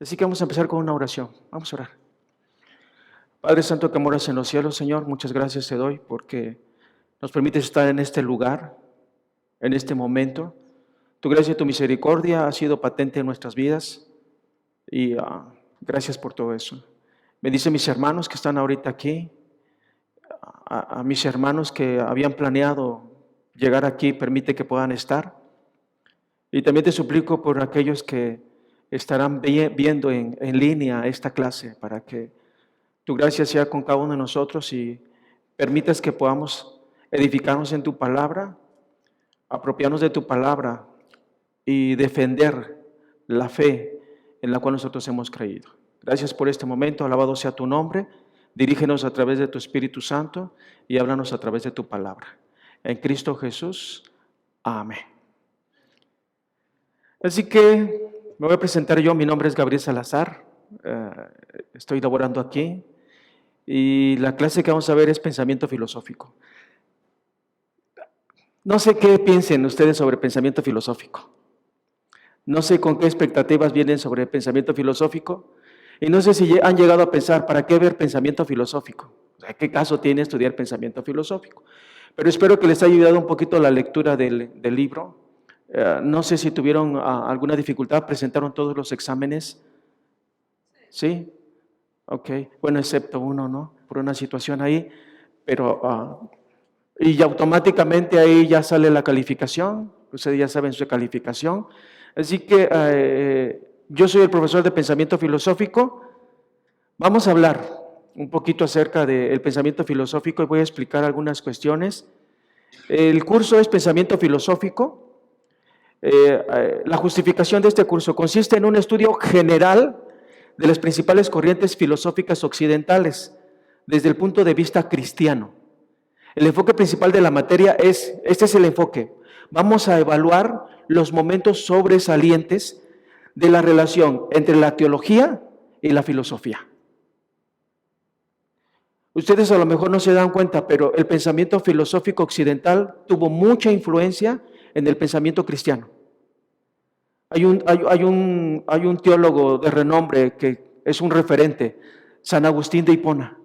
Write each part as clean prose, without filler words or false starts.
Así que vamos a empezar con una oración. Vamos a orar. Padre Santo que moras en los cielos, Señor, muchas gracias te doy porque nos permites estar en este lugar, en este momento. Tu gracia y tu misericordia ha sido patente en nuestras vidas y gracias por todo eso. Bendice a mis hermanos que están ahorita aquí, a mis hermanos que habían planeado llegar aquí, permite que puedan estar. Y también te suplico por aquellos que estarán viendo en línea esta clase para que tu gracia sea con cada uno de nosotros y permitas que podamos edificarnos en tu palabra, apropiarnos de tu palabra y defender la fe en la cual nosotros hemos creído. Gracias por este momento, alabado sea tu nombre, dirígenos a través de tu Espíritu Santo y háblanos a través de tu palabra. En Cristo Jesús, amén. Así que me voy a presentar yo, mi nombre es Gabriel Salazar, estoy laborando aquí y la clase que vamos a ver es pensamiento filosófico. No sé qué piensen ustedes sobre pensamiento filosófico. No sé con qué expectativas vienen sobre el pensamiento filosófico y no sé si han llegado a pensar, ¿para qué ver pensamiento filosófico? O sea, ¿qué caso tiene estudiar pensamiento filosófico? Pero espero que les haya ayudado un poquito la lectura del libro. No sé si tuvieron alguna dificultad, presentaron todos los exámenes. ¿Sí? Ok, bueno, excepto uno, ¿no? Por una situación ahí, pero y automáticamente ahí ya sale la calificación, ustedes ya saben su calificación. Así que yo soy el profesor de pensamiento filosófico. Vamos a hablar un poquito acerca del pensamiento filosófico y voy a explicar algunas cuestiones. El curso es pensamiento filosófico. La justificación de este curso consiste en un estudio general de las principales corrientes filosóficas occidentales desde el punto de vista cristiano. El enfoque principal de la materia este es el enfoque. Vamos a evaluar los momentos sobresalientes de la relación entre la teología y la filosofía. Ustedes a lo mejor no se dan cuenta, pero el pensamiento filosófico occidental tuvo mucha influencia en el pensamiento cristiano. Hay un teólogo de renombre que es un referente, San Agustín de Hipona.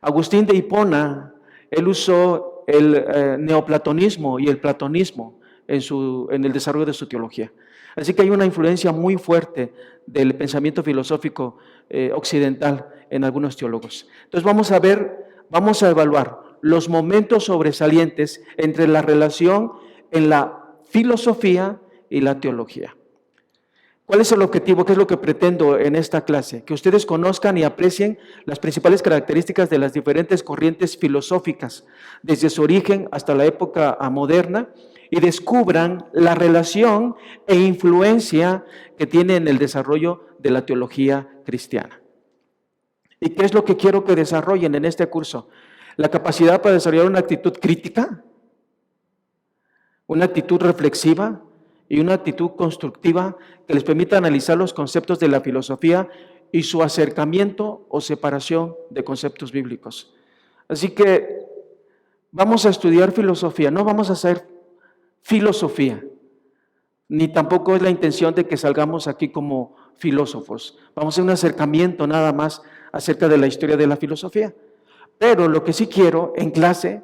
Agustín de Hipona, él usó el neoplatonismo y el platonismo en el desarrollo de su teología. Así que hay una influencia muy fuerte del pensamiento filosófico occidental en algunos teólogos. Entonces vamos a evaluar los momentos sobresalientes entre la relación en la filosofía y la teología. ¿Cuál es el objetivo? ¿Qué es lo que pretendo en esta clase? Que ustedes conozcan y aprecien las principales características de las diferentes corrientes filosóficas, desde su origen hasta la época moderna, y descubran la relación e influencia que tiene en el desarrollo de la teología cristiana. ¿Y qué es lo que quiero que desarrollen en este curso? La capacidad para desarrollar una actitud crítica, una actitud reflexiva y una actitud constructiva que les permita analizar los conceptos de la filosofía y su acercamiento o separación de conceptos bíblicos. Así que vamos a estudiar filosofía, no vamos a hacer filosofía, ni tampoco es la intención de que salgamos aquí como filósofos. Vamos a hacer un acercamiento nada más acerca de la historia de la filosofía. Pero lo que sí quiero en clase,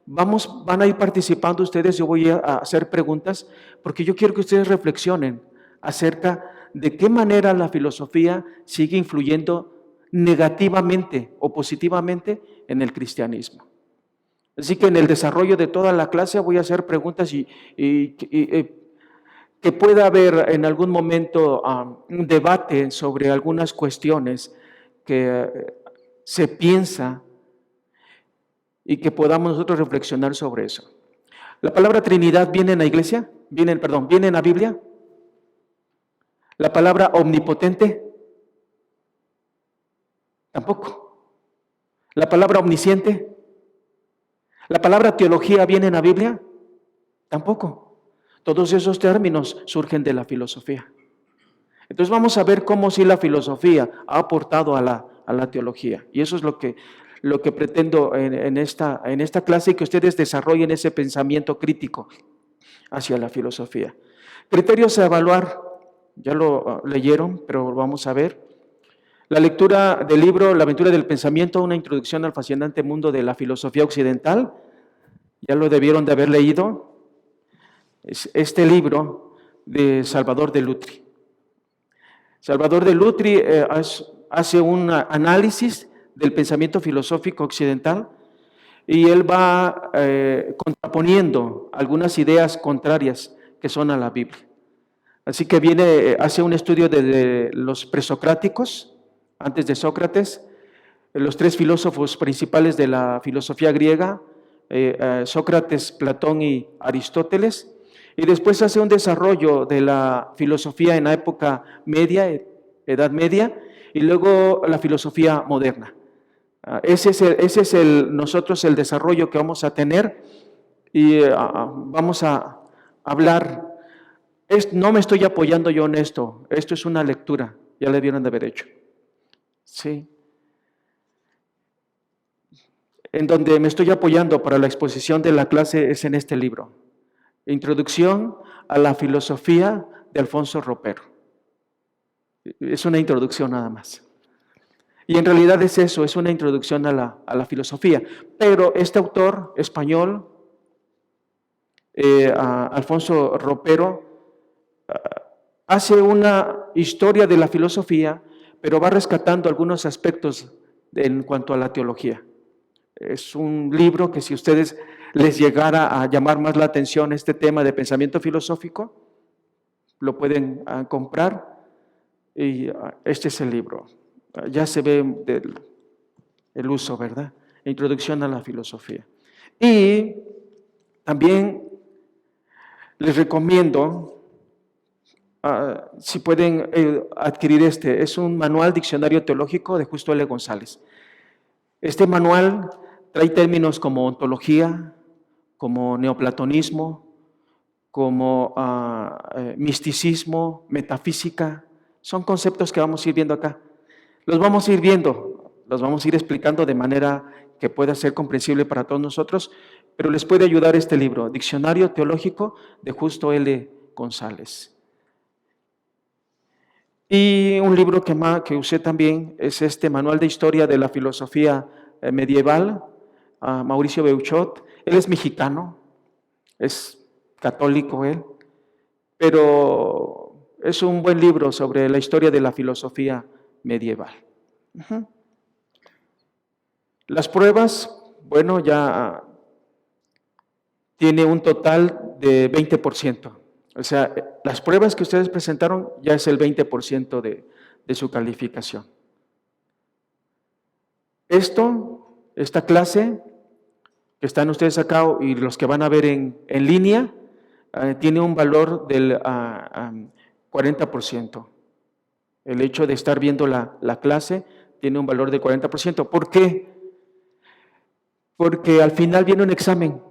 van a ir participando ustedes, yo voy a hacer preguntas, porque yo quiero que ustedes reflexionen acerca de qué manera la filosofía sigue influyendo negativamente o positivamente en el cristianismo. Así que en el desarrollo de toda la clase voy a hacer preguntas y que pueda haber en algún momento un debate sobre algunas cuestiones que se piensa y que podamos nosotros reflexionar sobre eso. ¿La palabra Trinidad viene en la iglesia? ¿Viene en la Biblia? ¿La palabra omnipotente? Tampoco. ¿La palabra omnisciente? ¿La palabra teología viene en la Biblia? Tampoco. Todos esos términos surgen de la filosofía. Entonces vamos a ver cómo sí la filosofía ha aportado a la teología. Y eso es lo que pretendo en esta clase, y que ustedes desarrollen ese pensamiento crítico hacia la filosofía. Criterios a evaluar. ya lo leyeron, pero lo vamos a ver. La lectura del libro La aventura del pensamiento, una introducción al fascinante mundo de la filosofía occidental, ya lo debieron de haber leído. Es este libro de Salvador de Lutri. Salvador de Lutri hace un análisis del pensamiento filosófico occidental y él va contraponiendo algunas ideas contrarias que son a la Biblia. Así que hace un estudio de los presocráticos, antes de Sócrates, los tres filósofos principales de la filosofía griega, Sócrates, Platón y Aristóteles, y después hace un desarrollo de la filosofía en la época media, Edad Media, y luego la filosofía moderna. Ese es nosotros el desarrollo que vamos a tener y vamos a hablar. No me estoy apoyando yo en esto es una lectura, ya le debieron de haber hecho. Sí. En donde me estoy apoyando para la exposición de la clase es en este libro, Introducción a la filosofía de Alfonso Ropero. Es una introducción nada más. Y en realidad es eso, es una introducción a la filosofía. Pero este autor español, Alfonso Ropero, hace una historia de la filosofía, pero va rescatando algunos aspectos en cuanto a la teología. Es un libro que si a ustedes les llegara a llamar más la atención este tema de pensamiento filosófico, lo pueden comprar y este es el libro. Ya se ve el uso, ¿verdad? Introducción a la filosofía. Y también les recomiendo, si pueden adquirir es un manual diccionario teológico de Justo L. González. Este manual trae términos como ontología, como neoplatonismo, como misticismo, metafísica. Son conceptos que vamos a ir viendo acá. Los vamos a ir viendo, los vamos a ir explicando de manera que pueda ser comprensible para todos nosotros, pero les puede ayudar este libro, Diccionario Teológico de Justo L. González. Y un libro que usé también es este Manual de Historia de la Filosofía Medieval, Mauricio Beuchot. Él es mexicano, es católico él, pero es un buen libro sobre la historia de la filosofía medieval. Las pruebas, bueno, ya tiene un total de 20%. O sea, las pruebas que ustedes presentaron ya es el 20% de su calificación. Esta clase que están ustedes acá y los que van a ver en línea, tiene un valor del 40%. El hecho de estar viendo la clase tiene un valor de 40%. ¿Por qué? Porque al final viene un examen.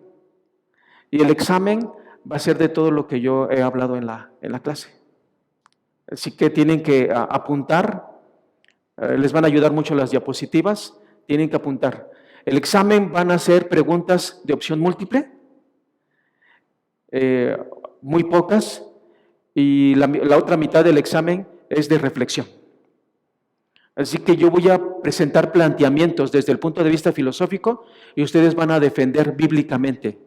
Y el examen va a ser de todo lo que yo he hablado en la clase. Así que tienen que apuntar. Les van a ayudar mucho las diapositivas. Tienen que apuntar. El examen van a ser preguntas de opción múltiple. Muy pocas. Y la otra mitad del examen es de reflexión. Así que yo voy a presentar planteamientos desde el punto de vista filosófico y ustedes van a defender bíblicamente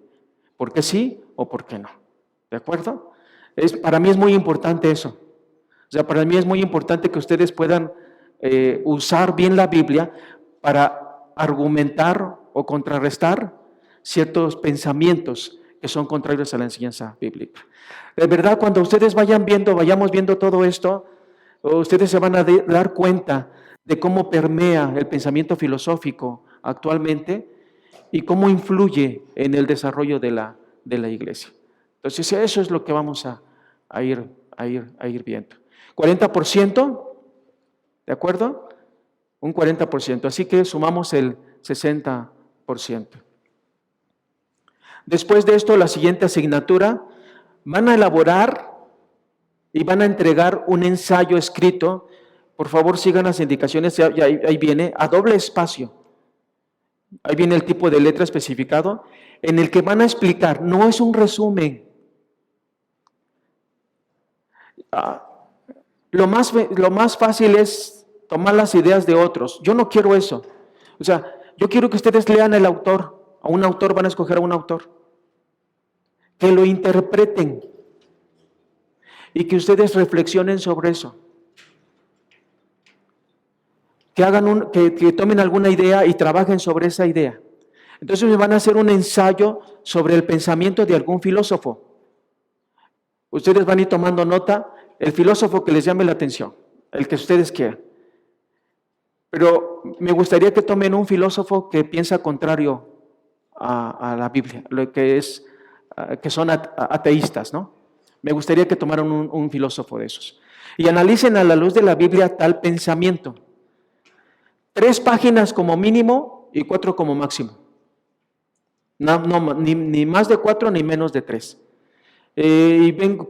por qué sí o por qué no. ¿De acuerdo? Para mí es muy importante eso. O sea, para mí es muy importante que ustedes puedan usar bien la Biblia para argumentar o contrarrestar ciertos pensamientos que son contrarios a la enseñanza bíblica. De verdad, cuando ustedes vayamos viendo todo esto, ustedes se van a dar cuenta de cómo permea el pensamiento filosófico actualmente y cómo influye en el desarrollo de la iglesia. Entonces, eso es lo que vamos a ir viendo. 40%, ¿de acuerdo? Un 40%, así que sumamos el 60%. Después de esto, la siguiente asignatura, van a elaborar y van a entregar un ensayo escrito. Por favor, sigan las indicaciones, ahí viene, a doble espacio. Ahí viene el tipo de letra especificado, en el que van a explicar, no es un resumen. lo más fácil es tomar las ideas de otros. Yo no quiero eso. O sea, yo quiero que ustedes lean el autor. A un autor van a escoger a un autor. Que lo interpreten. Y que ustedes reflexionen sobre eso. Que tomen alguna idea y trabajen sobre esa idea. Entonces me van a hacer un ensayo sobre el pensamiento de algún filósofo. Ustedes van a ir tomando nota, el filósofo que les llame la atención, el que ustedes quieran. Pero me gustaría que tomen un filósofo que piensa contrario a la Biblia, lo que son ateístas, ¿no? Me gustaría que tomaran un filósofo de esos. Y analicen a la luz de la Biblia tal pensamiento. 3 páginas como mínimo y 4 como máximo. Ni más de 4 ni menos de 3.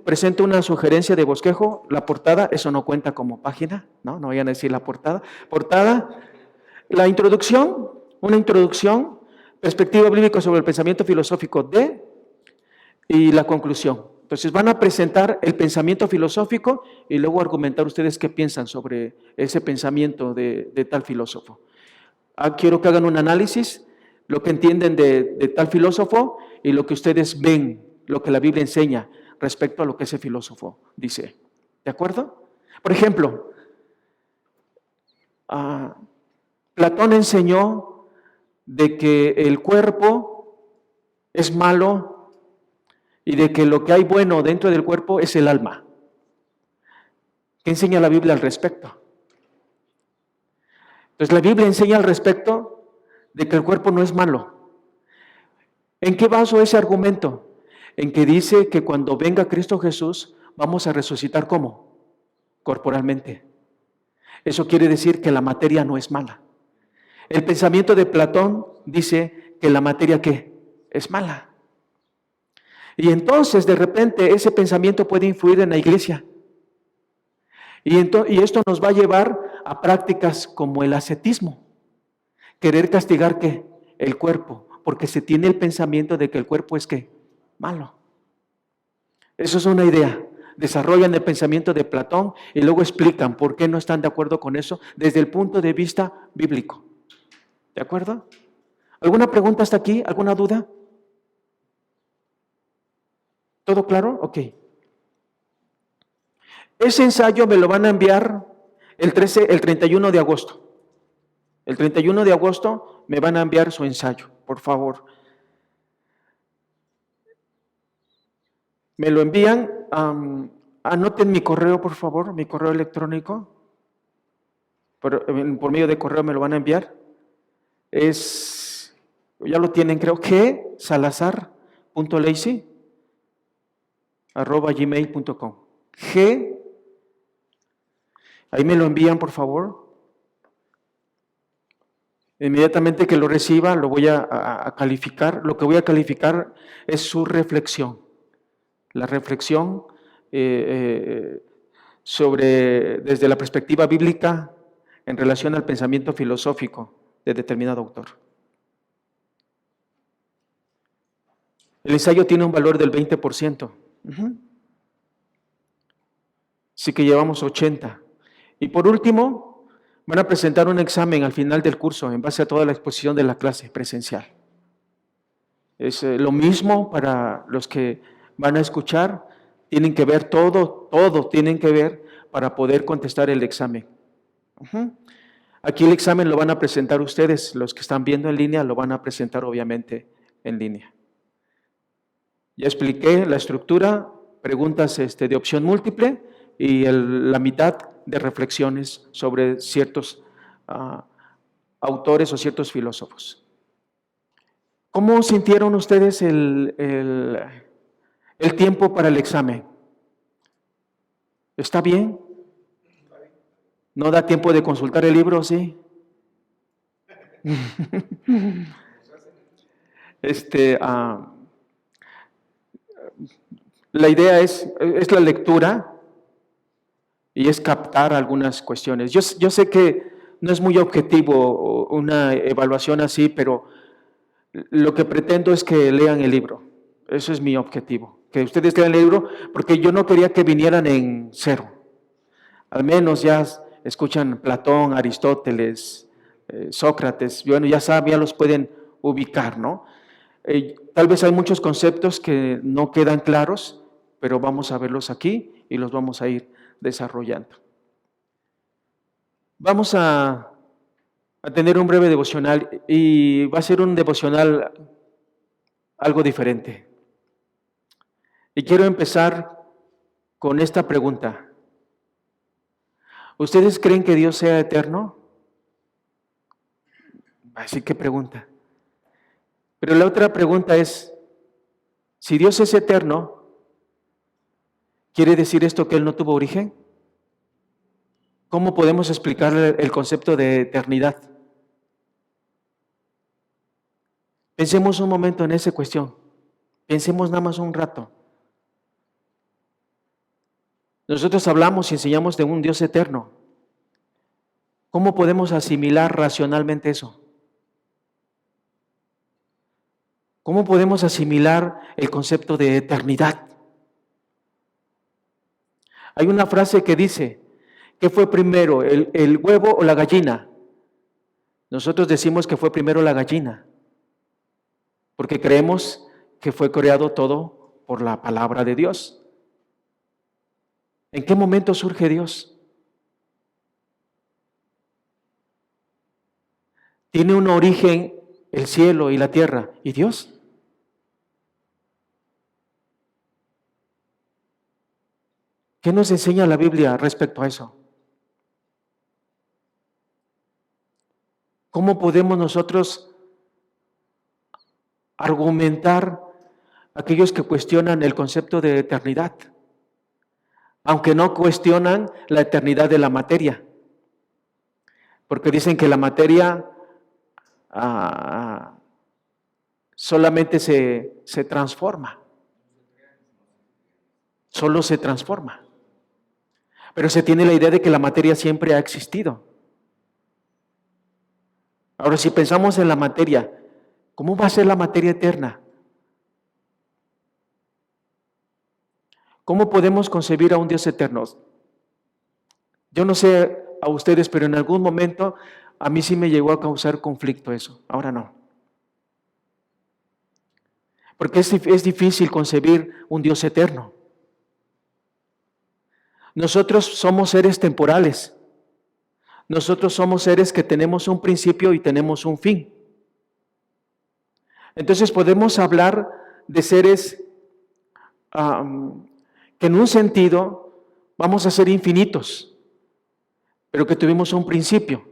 Presento una sugerencia de bosquejo, la portada, eso no cuenta como página, no vayan a decir la portada. Portada, la introducción, una introducción, perspectiva bíblica sobre el pensamiento filosófico y la conclusión. Entonces van a presentar el pensamiento filosófico y luego argumentar ustedes qué piensan sobre ese pensamiento de tal filósofo. Quiero que hagan un análisis, lo que entienden de tal filósofo y lo que ustedes ven, lo que la Biblia enseña respecto a lo que ese filósofo dice. ¿De acuerdo? Por ejemplo, Platón enseñó de que el cuerpo es malo y de que lo que hay bueno dentro del cuerpo es el alma. ¿Qué enseña la Biblia al respecto? Entonces la Biblia enseña al respecto de que el cuerpo no es malo. ¿En qué baso ese argumento? En que dice que cuando venga Cristo Jesús vamos a resucitar ¿cómo? Corporalmente. Eso quiere decir que la materia no es mala. El pensamiento de Platón dice que la materia ¿qué? Es mala. Y entonces de repente ese pensamiento puede influir en la iglesia. Y esto nos va a llevar a prácticas como el ascetismo. Querer castigar ¿qué? El cuerpo, porque se tiene el pensamiento de que el cuerpo es ¿qué? Malo. Eso es una idea. Desarrollan el pensamiento de Platón y luego explican por qué no están de acuerdo con eso desde el punto de vista bíblico. ¿De acuerdo? ¿Alguna pregunta hasta aquí? ¿Alguna duda? ¿Todo claro? Ok. Ese ensayo me lo van a enviar el 31 de agosto. El 31 de agosto me van a enviar su ensayo, por favor. Me lo envían, anoten mi correo, por favor, mi correo electrónico. Por medio de correo me lo van a enviar. Ya lo tienen, creo, salazar.lacy@gmail.com. Ahí me lo envían, por favor. Inmediatamente que lo reciba, lo voy a calificar. Lo que voy a calificar es su reflexión. La reflexión desde la perspectiva bíblica en relación al pensamiento filosófico de determinado autor. El ensayo tiene un valor del 20%. Así que llevamos 80. Y por último, van a presentar un examen al final del curso en base a toda la exposición de la clase presencial. Es lo mismo para los que van a escuchar, tienen que ver todo tienen que ver para poder contestar el examen. Aquí el examen lo van a presentar ustedes, los que están viendo en línea lo van a presentar obviamente en línea. Ya expliqué la estructura, preguntas de opción múltiple y la mitad de reflexiones sobre ciertos autores o ciertos filósofos. ¿Cómo sintieron ustedes el tiempo para el examen? ¿Está bien? ¿No da tiempo de consultar el libro, sí? La idea es la lectura y es captar algunas cuestiones. Yo sé que no es muy objetivo una evaluación así, pero lo que pretendo es que lean el libro. Eso es mi objetivo, que ustedes lean el libro, porque yo no quería que vinieran en cero. al menos ya escuchan Platón, Aristóteles, Sócrates, bueno, ya saben, ya los pueden ubicar, ¿no? Tal vez hay muchos conceptos que no quedan claros, pero vamos a verlos aquí y los vamos a ir desarrollando. Vamos a tener un breve devocional y va a ser un devocional algo diferente. Y quiero empezar con esta pregunta. ¿Ustedes creen que Dios sea eterno? Así que pregunta. Pero la otra pregunta es, si Dios es eterno, ¿quiere decir esto que Él no tuvo origen? ¿Cómo podemos explicar el concepto de eternidad? Pensemos un momento en esa cuestión. Pensemos nada más un rato. Nosotros hablamos y enseñamos de un Dios eterno. ¿Cómo podemos asimilar racionalmente eso? ¿Cómo podemos asimilar el concepto de eternidad? Hay una frase que dice, ¿qué fue primero, el huevo o la gallina? Nosotros decimos que fue primero la gallina, porque creemos que fue creado todo por la palabra de Dios. ¿En qué momento surge Dios? ¿Tiene un origen el cielo y la tierra y Dios? ¿Qué nos enseña la Biblia respecto a eso? ¿Cómo podemos nosotros argumentar a aquellos que cuestionan el concepto de eternidad? Aunque no cuestionan la eternidad de la materia. Porque dicen que la materia solamente se transforma. Solo se transforma. Pero se tiene la idea de que la materia siempre ha existido. Ahora, si pensamos en la materia, ¿cómo va a ser la materia eterna? ¿Cómo podemos concebir a un Dios eterno? Yo no sé a ustedes, pero en algún momento a mí sí me llegó a causar conflicto eso. Ahora no. Porque es difícil concebir un Dios eterno. Nosotros somos seres temporales. Nosotros somos seres que tenemos un principio y tenemos un fin. Entonces podemos hablar de seres que en un sentido vamos a ser infinitos, pero que tuvimos un principio.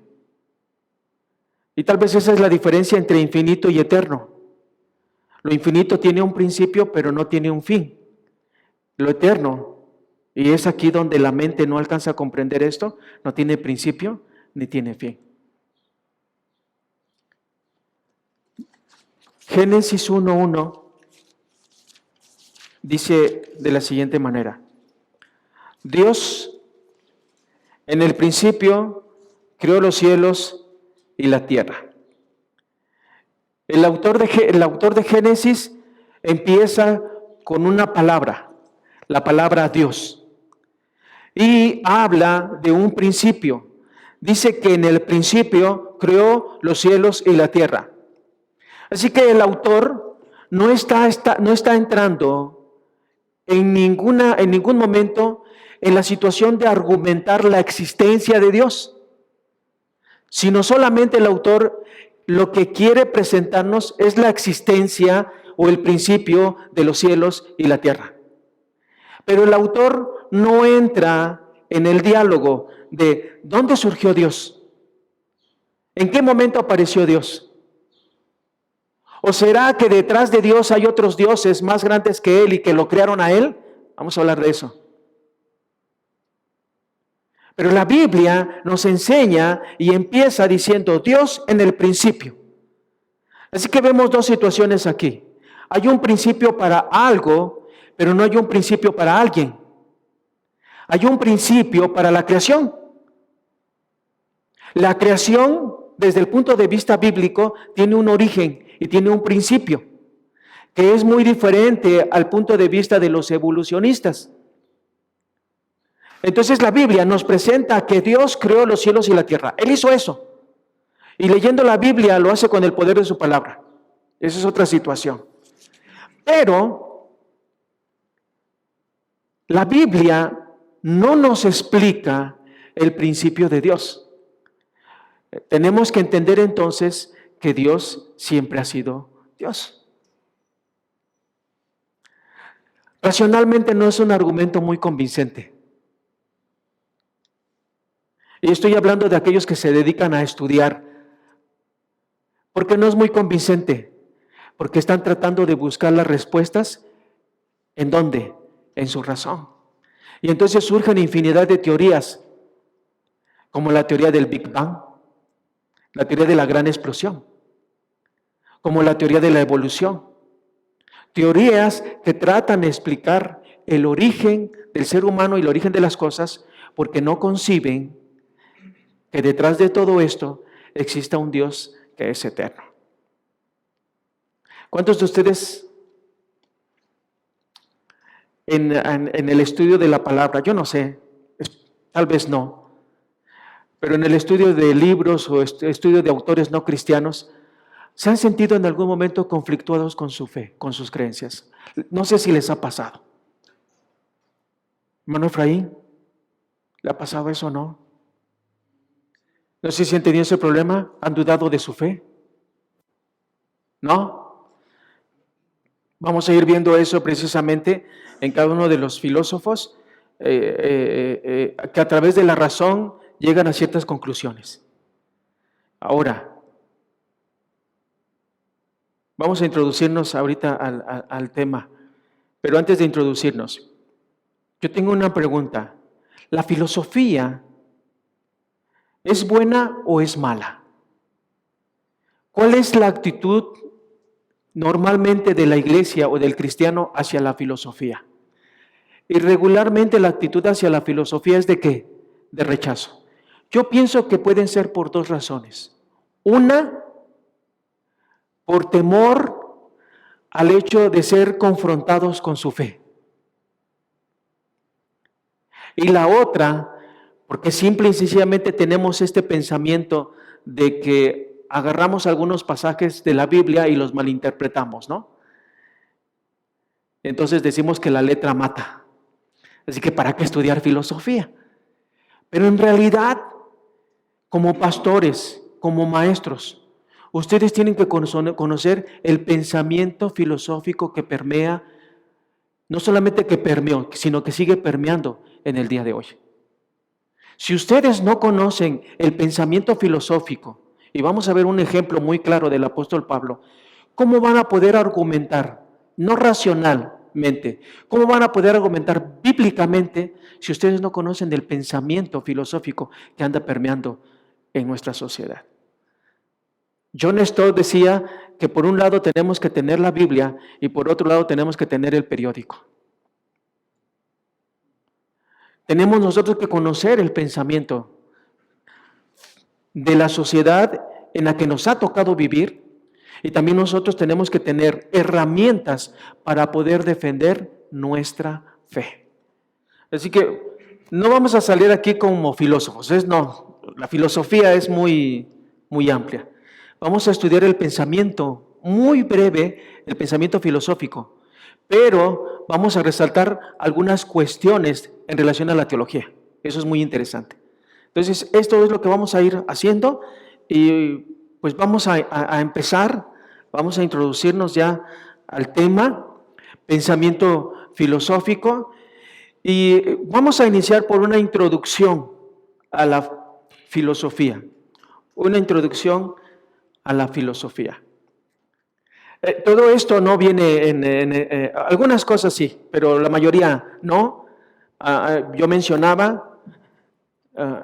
Y tal vez esa es la diferencia entre infinito y eterno. Lo infinito tiene un principio, pero no tiene un fin. Lo eterno, y es aquí donde la mente no alcanza a comprender esto, no tiene principio ni tiene fin. Génesis 1:1 dice de la siguiente manera: Dios en el principio creó los cielos y la tierra. El autor de Génesis empieza con una palabra, la palabra Dios, y habla de un principio. Dice que en el principio creó los cielos y la tierra. Así que el autor no está entrando en ningún momento en la situación de argumentar la existencia de Dios, sino solamente el autor lo que quiere presentarnos es la existencia o el principio de los cielos y la tierra. Pero el autor no entra en el diálogo de ¿dónde surgió Dios? ¿En qué momento apareció Dios? ¿O será que detrás de Dios hay otros dioses más grandes que Él y que lo crearon a Él? Vamos a hablar de eso. Pero la Biblia nos enseña y empieza diciendo Dios en el principio. Así que vemos dos situaciones aquí. Hay un principio para algo, pero no hay un principio para alguien. Hay un principio para la creación. La creación, desde el punto de vista bíblico, tiene un origen y tiene un principio, que es muy diferente al punto de vista de los evolucionistas. Entonces la Biblia nos presenta que Dios creó los cielos y la tierra. Él hizo eso. Y leyendo la Biblia lo hace con el poder de su palabra. Esa es otra situación. Pero la Biblia no nos explica el principio de Dios. Tenemos que entender entonces que Dios siempre ha sido Dios. Racionalmente no es un argumento muy convincente. Y estoy hablando de aquellos que se dedican a estudiar, porque no es muy convincente, porque están tratando de buscar las respuestas, ¿en dónde? En su razón. Y entonces surgen infinidad de teorías, como la teoría del Big Bang, la teoría de la gran explosión, como la teoría de la evolución. Teorías que tratan de explicar el origen del ser humano y el origen de las cosas, porque no conciben que detrás de todo esto exista un Dios que es eterno. ¿Cuántos de ustedes en el estudio de la palabra, yo no sé, tal vez no, pero en el estudio de libros o estudio de autores no cristianos, se han sentido en algún momento conflictuados con su fe, con sus creencias? No sé si les ha pasado. Hermano Efraín, ¿le ha pasado eso o no? No sé si han tenido ese problema, ¿han dudado de su fe? ¿No? Vamos a ir viendo eso precisamente en cada uno de los filósofos que a través de la razón llegan a ciertas conclusiones. Ahora, vamos a introducirnos ahorita al tema, pero antes de introducirnos, yo tengo una pregunta. ¿La filosofía es buena o es mala? ¿Cuál es la actitud normalmente de la iglesia o del cristiano hacia la filosofía? Y regularmente la actitud hacia la filosofía es ¿de qué? De rechazo. Yo pienso que pueden ser por dos razones. Una, por temor al hecho de ser confrontados con su fe. Y la otra, porque simple y sencillamente tenemos este pensamiento de que agarramos algunos pasajes de la Biblia y los malinterpretamos, ¿no? Entonces decimos que la letra mata. Así que ¿para qué estudiar filosofía? Pero en realidad, como pastores, como maestros, ustedes tienen que conocer el pensamiento filosófico que permea, no solamente que permeó, sino que sigue permeando en el día de hoy. Si ustedes no conocen el pensamiento filosófico, y vamos a ver un ejemplo muy claro del apóstol Pablo, ¿cómo van a poder argumentar, no racionalmente, cómo van a poder argumentar bíblicamente si ustedes no conocen el pensamiento filosófico que anda permeando en nuestra sociedad? John Stott decía que por un lado tenemos que tener la Biblia y por otro lado tenemos que tener el periódico. Tenemos nosotros que conocer el pensamiento de la sociedad en la que nos ha tocado vivir y también nosotros tenemos que tener herramientas para poder defender nuestra fe. Así que no vamos a salir aquí como filósofos, no, la filosofía es muy amplia. Vamos a estudiar el pensamiento, muy breve, el pensamiento filosófico, pero vamos a resaltar algunas cuestiones en relación a la teología. Eso es muy interesante. Entonces, esto es lo que vamos a ir haciendo y pues vamos a empezar, vamos a introducirnos ya al tema, pensamiento filosófico, y vamos a iniciar por una introducción a la filosofía. Una introducción a la filosofía. Todo esto no viene en algunas cosas sí, pero la mayoría no. Yo mencionaba,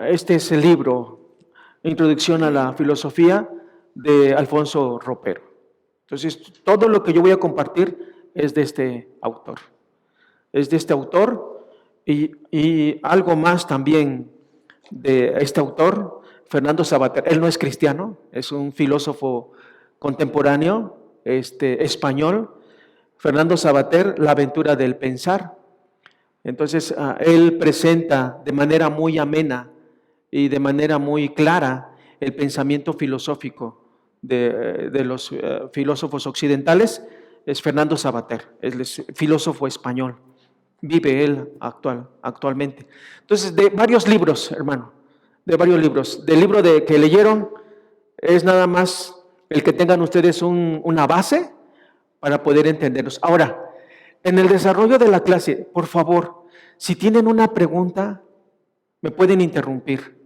este es el libro, Introducción a la Filosofía, de Alfonso Ropero. Entonces, todo lo que yo voy a compartir es de este autor. Es de este autor y algo más también de este autor, Fernando Savater. Él no es cristiano, es un filósofo contemporáneo, español. Fernando Savater, La aventura del pensar. Entonces, él presenta de manera muy amena y de manera muy clara el pensamiento filosófico de los filósofos occidentales. Es Fernando Savater, es filósofo español. Vive él actualmente. Entonces, de varios libros, hermano, de varios libros. Del libro que leyeron es nada más el que tengan ustedes una base para poder entenderlos. Ahora, en el desarrollo de la clase, por favor, si tienen una pregunta, me pueden interrumpir.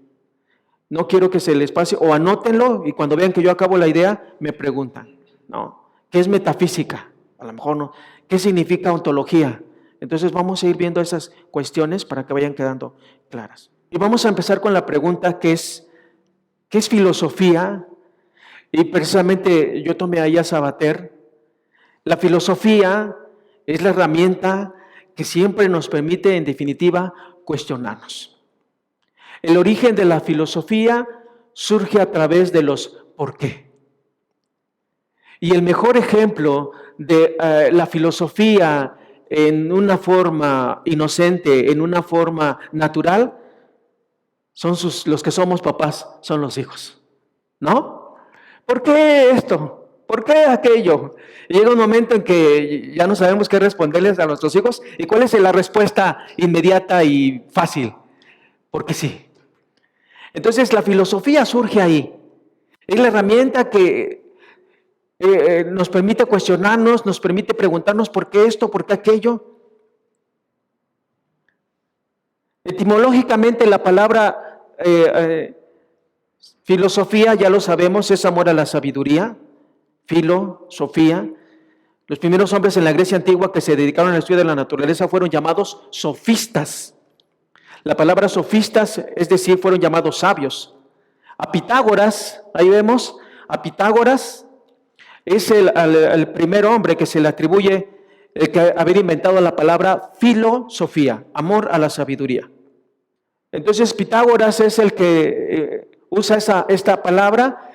No quiero que se les pase, o anótenlo y cuando vean que yo acabo la idea, me preguntan. ¿No? ¿Qué es metafísica? A lo mejor no. ¿Qué significa ontología? Entonces vamos a ir viendo esas cuestiones para que vayan quedando claras. Y vamos a empezar con la pregunta ¿qué es filosofía? Y precisamente yo tomé ahí a Savater. La filosofía es la herramienta que siempre nos permite, en definitiva, cuestionarnos. El origen de la filosofía surge a través de los ¿por qué? Y el mejor ejemplo de la filosofía en una forma inocente, en una forma natural, son los que somos papás, son los hijos, ¿no? ¿Por qué esto? ¿Por qué aquello? Y llega un momento en que ya no sabemos qué responderles a nuestros hijos. ¿Y cuál es la respuesta inmediata y fácil? Porque sí. Entonces la filosofía surge ahí. Es la herramienta que nos permite cuestionarnos, nos permite preguntarnos por qué esto, por qué aquello. Etimológicamente la palabra filosofía, ya lo sabemos, es amor a la sabiduría. Filosofía. Los primeros hombres en la Grecia antigua que se dedicaron al estudio de la naturaleza fueron llamados sofistas. La palabra sofistas, es decir, fueron llamados sabios. A Pitágoras, ahí vemos, a Pitágoras es el primer hombre que se le atribuye que haber inventado la palabra filosofía, amor a la sabiduría. Entonces Pitágoras es el que usa esta palabra.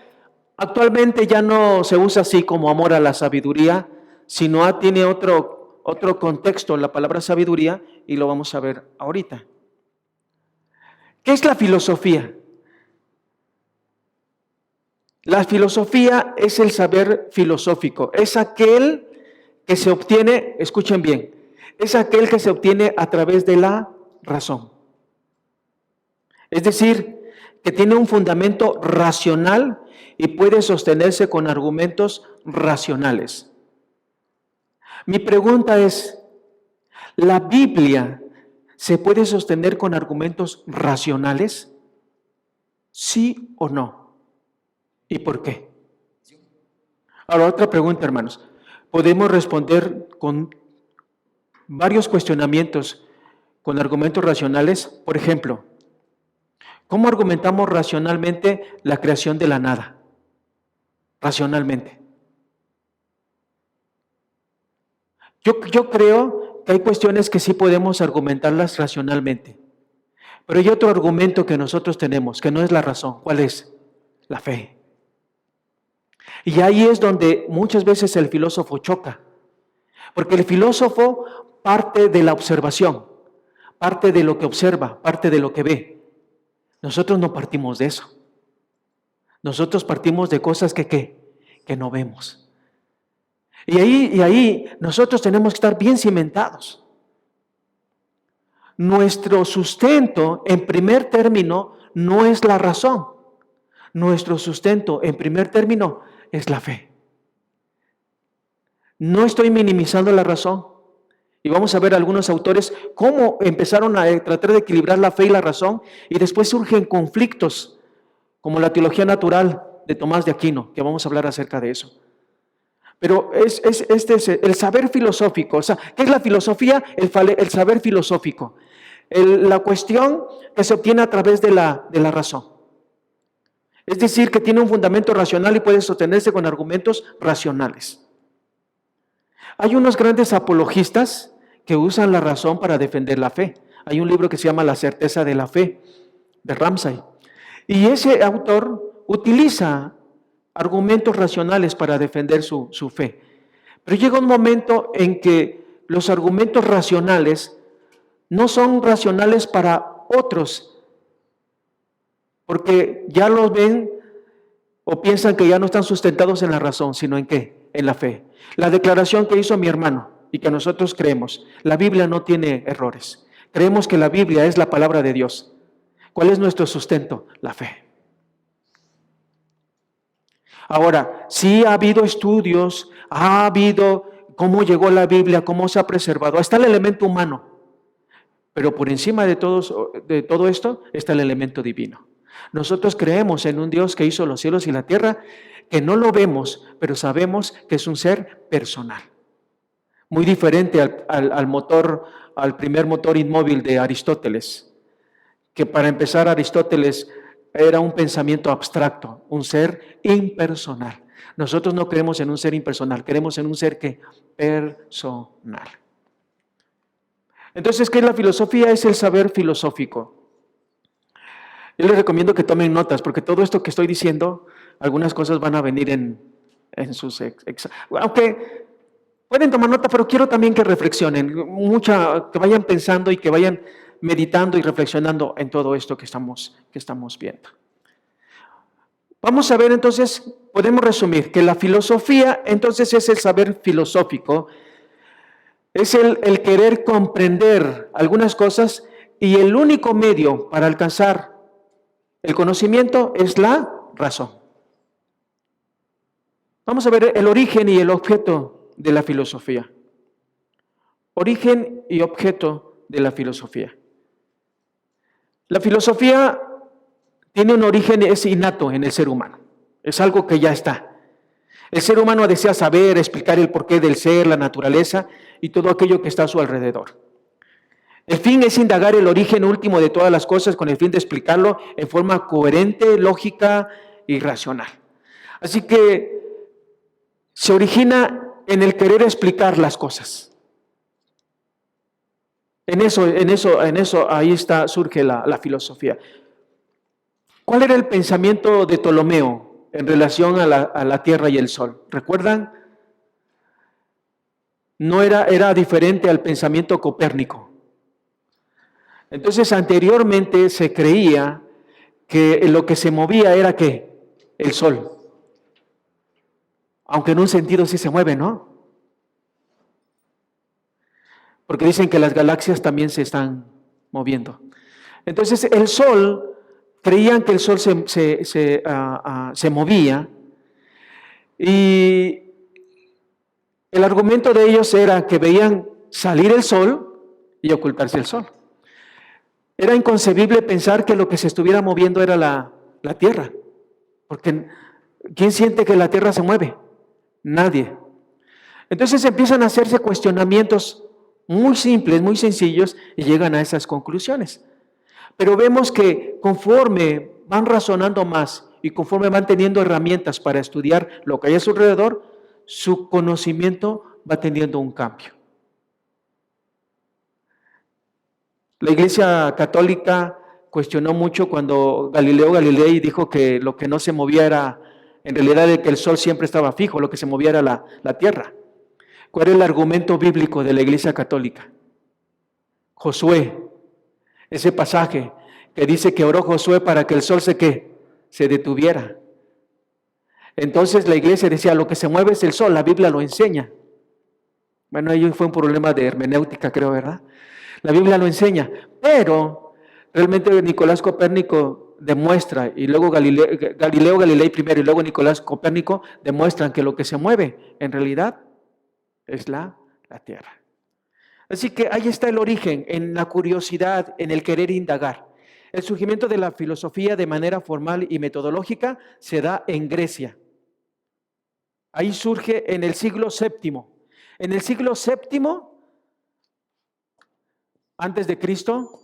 Actualmente ya no se usa así como amor a la sabiduría, sino tiene otro contexto la palabra sabiduría y lo vamos a ver ahorita. ¿Qué es la filosofía? La filosofía es el saber filosófico, es aquel que se obtiene, escuchen bien, es aquel que se obtiene a través de la razón. Es decir, que tiene un fundamento racional y puede sostenerse con argumentos racionales. Mi pregunta es, ¿la Biblia se puede sostener con argumentos racionales? ¿Sí o no? ¿Y por qué? Ahora, otra pregunta, hermanos. Podemos responder con varios cuestionamientos con argumentos racionales. Por ejemplo, ¿cómo argumentamos racionalmente la creación de la nada? Racionalmente. Yo creo que hay cuestiones que sí podemos argumentarlas racionalmente. Pero hay otro argumento que nosotros tenemos, que no es la razón. ¿Cuál es? La fe. Y ahí es donde muchas veces el filósofo choca. Porque el filósofo parte de la observación, parte de lo que observa, parte de lo que ve. Nosotros no partimos de eso. Nosotros partimos de cosas que no vemos. Y ahí nosotros tenemos que estar bien cimentados. Nuestro sustento, en primer término, no es la razón. Nuestro sustento, en primer término, es la fe. No estoy minimizando la razón. Y vamos a ver algunos autores cómo empezaron a tratar de equilibrar la fe y la razón, y después surgen conflictos, como la teología natural de Tomás de Aquino, que vamos a hablar acerca de eso. Pero este es el saber filosófico. O sea, ¿qué es la filosofía? El saber filosófico. La cuestión que se obtiene a través de la razón. Es decir, que tiene un fundamento racional y puede sostenerse con argumentos racionales. Hay unos grandes apologistas que usan la razón para defender la fe. Hay un libro que se llama La certeza de la fe, de Ramsay. Y ese autor utiliza argumentos racionales para defender su fe. Pero llega un momento en que los argumentos racionales No son racionales para otros, porque ya los ven o piensan que ya no están sustentados en la razón, sino en ¿qué? En la fe. La declaración que hizo mi hermano y que nosotros creemos, la Biblia no tiene errores. Creemos que la Biblia es la palabra de Dios. ¿Cuál es nuestro sustento? La fe. Ahora, sí ha habido estudios, ha habido cómo llegó la Biblia, cómo se ha preservado. Está el elemento humano, pero por encima de todo esto está el elemento divino. Nosotros creemos en un Dios que hizo los cielos y la tierra, que no lo vemos, pero sabemos que es un ser personal. Muy diferente al primer motor inmóvil de Aristóteles, que para empezar Aristóteles era un pensamiento abstracto, un ser impersonal. Nosotros no creemos en un ser impersonal, creemos en un ser que personal. Entonces, ¿qué es la filosofía? Es el saber filosófico. Yo les recomiendo que tomen notas, porque todo esto que estoy diciendo, algunas cosas van a venir en sus aunque pueden tomar nota, pero quiero también que reflexionen, que vayan pensando y que vayan meditando y reflexionando en todo esto que estamos viendo. Vamos a ver entonces, podemos resumir que la filosofía entonces es el saber filosófico, es el querer comprender algunas cosas y el único medio para alcanzar el conocimiento es la razón. Vamos a ver el origen y el objeto de la filosofía. Origen y objeto de la filosofía. La filosofía tiene un origen, es innato en el ser humano. Es algo que ya está. El ser humano desea saber, explicar el porqué del ser, la naturaleza y todo aquello que está a su alrededor. El fin es indagar el origen último de todas las cosas con el fin de explicarlo en forma coherente, lógica y racional. Así que se origina en el querer explicar las cosas. En eso, ahí surge la filosofía. ¿Cuál era el pensamiento de Ptolomeo en relación a la Tierra y el Sol? ¿Recuerdan? No era diferente al pensamiento copérnico. Entonces, anteriormente se creía que lo que se movía era ¿qué? El Sol. Aunque en un sentido sí se mueve, ¿no? Porque dicen que las galaxias también se están moviendo. Entonces, el Sol, creían que el Sol se movía y el argumento de ellos era que veían salir el Sol y ocultarse el Sol. Era inconcebible pensar que lo que se estuviera moviendo era la Tierra, porque ¿quién siente que la Tierra se mueve? Nadie. Entonces empiezan a hacerse cuestionamientos muy simples, muy sencillos, y llegan a esas conclusiones. Pero vemos que conforme van razonando más y conforme van teniendo herramientas para estudiar lo que hay a su alrededor, su conocimiento va teniendo un cambio. La Iglesia Católica cuestionó mucho cuando Galileo Galilei dijo que lo que no se movía era, en realidad, que el Sol siempre estaba fijo, lo que se movía era la Tierra. ¿Cuál es el argumento bíblico de la Iglesia Católica? Josué, ese pasaje que dice que oró Josué para que el Sol se detuviera. Entonces la Iglesia decía, lo que se mueve es el Sol, la Biblia lo enseña. Bueno, ahí fue un problema de hermenéutica, creo, ¿verdad? La Biblia lo enseña, pero realmente Nicolás Copérnico demuestra, y luego Galileo Galilei primero y luego Nicolás Copérnico demuestran que lo que se mueve en realidad es la Tierra. Así que ahí está el origen, en la curiosidad, en el querer indagar. El surgimiento de la filosofía de manera formal y metodológica se da en Grecia. Ahí surge en el siglo VII. En el siglo VII, antes de Cristo,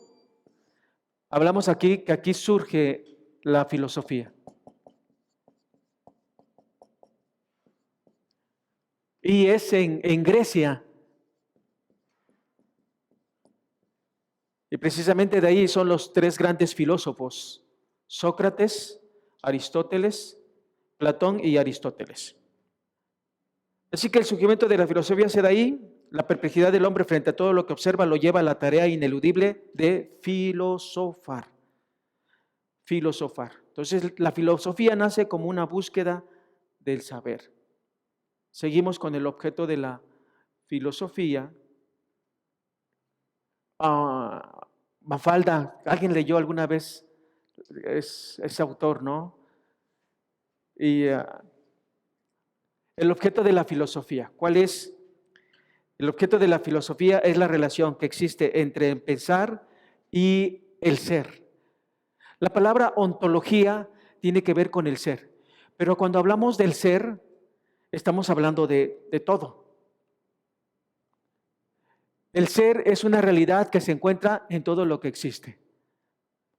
hablamos aquí que aquí surge la filosofía. Y es en Grecia. Y precisamente de ahí son los tres grandes filósofos: Sócrates, Aristóteles, Platón y Aristóteles. Así que el surgimiento de la filosofía se da ahí. La perplejidad del hombre frente a todo lo que observa lo lleva a la tarea ineludible de filosofar. Filosofar. Entonces, la filosofía nace como una búsqueda del saber. Seguimos con el objeto de la filosofía. Mafalda, ¿alguien leyó alguna vez ese autor, no? Y el objeto de la filosofía, ¿cuál es? El objeto de la filosofía es la relación que existe entre el pensar y el ser. La palabra ontología tiene que ver con el ser, pero cuando hablamos del ser, estamos hablando de todo. El ser es una realidad que se encuentra en todo lo que existe.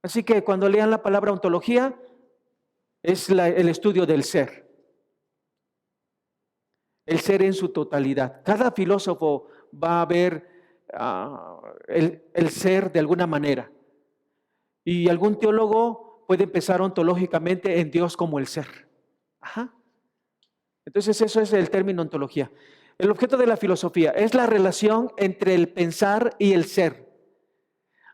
Así que cuando lean la palabra ontología, es el estudio del ser. El ser en su totalidad. Cada filósofo va a ver el ser de alguna manera. Y algún teólogo puede empezar ontológicamente en Dios como el ser. Ajá. Entonces eso es el término ontología. El objeto de la filosofía es la relación entre el pensar y el ser.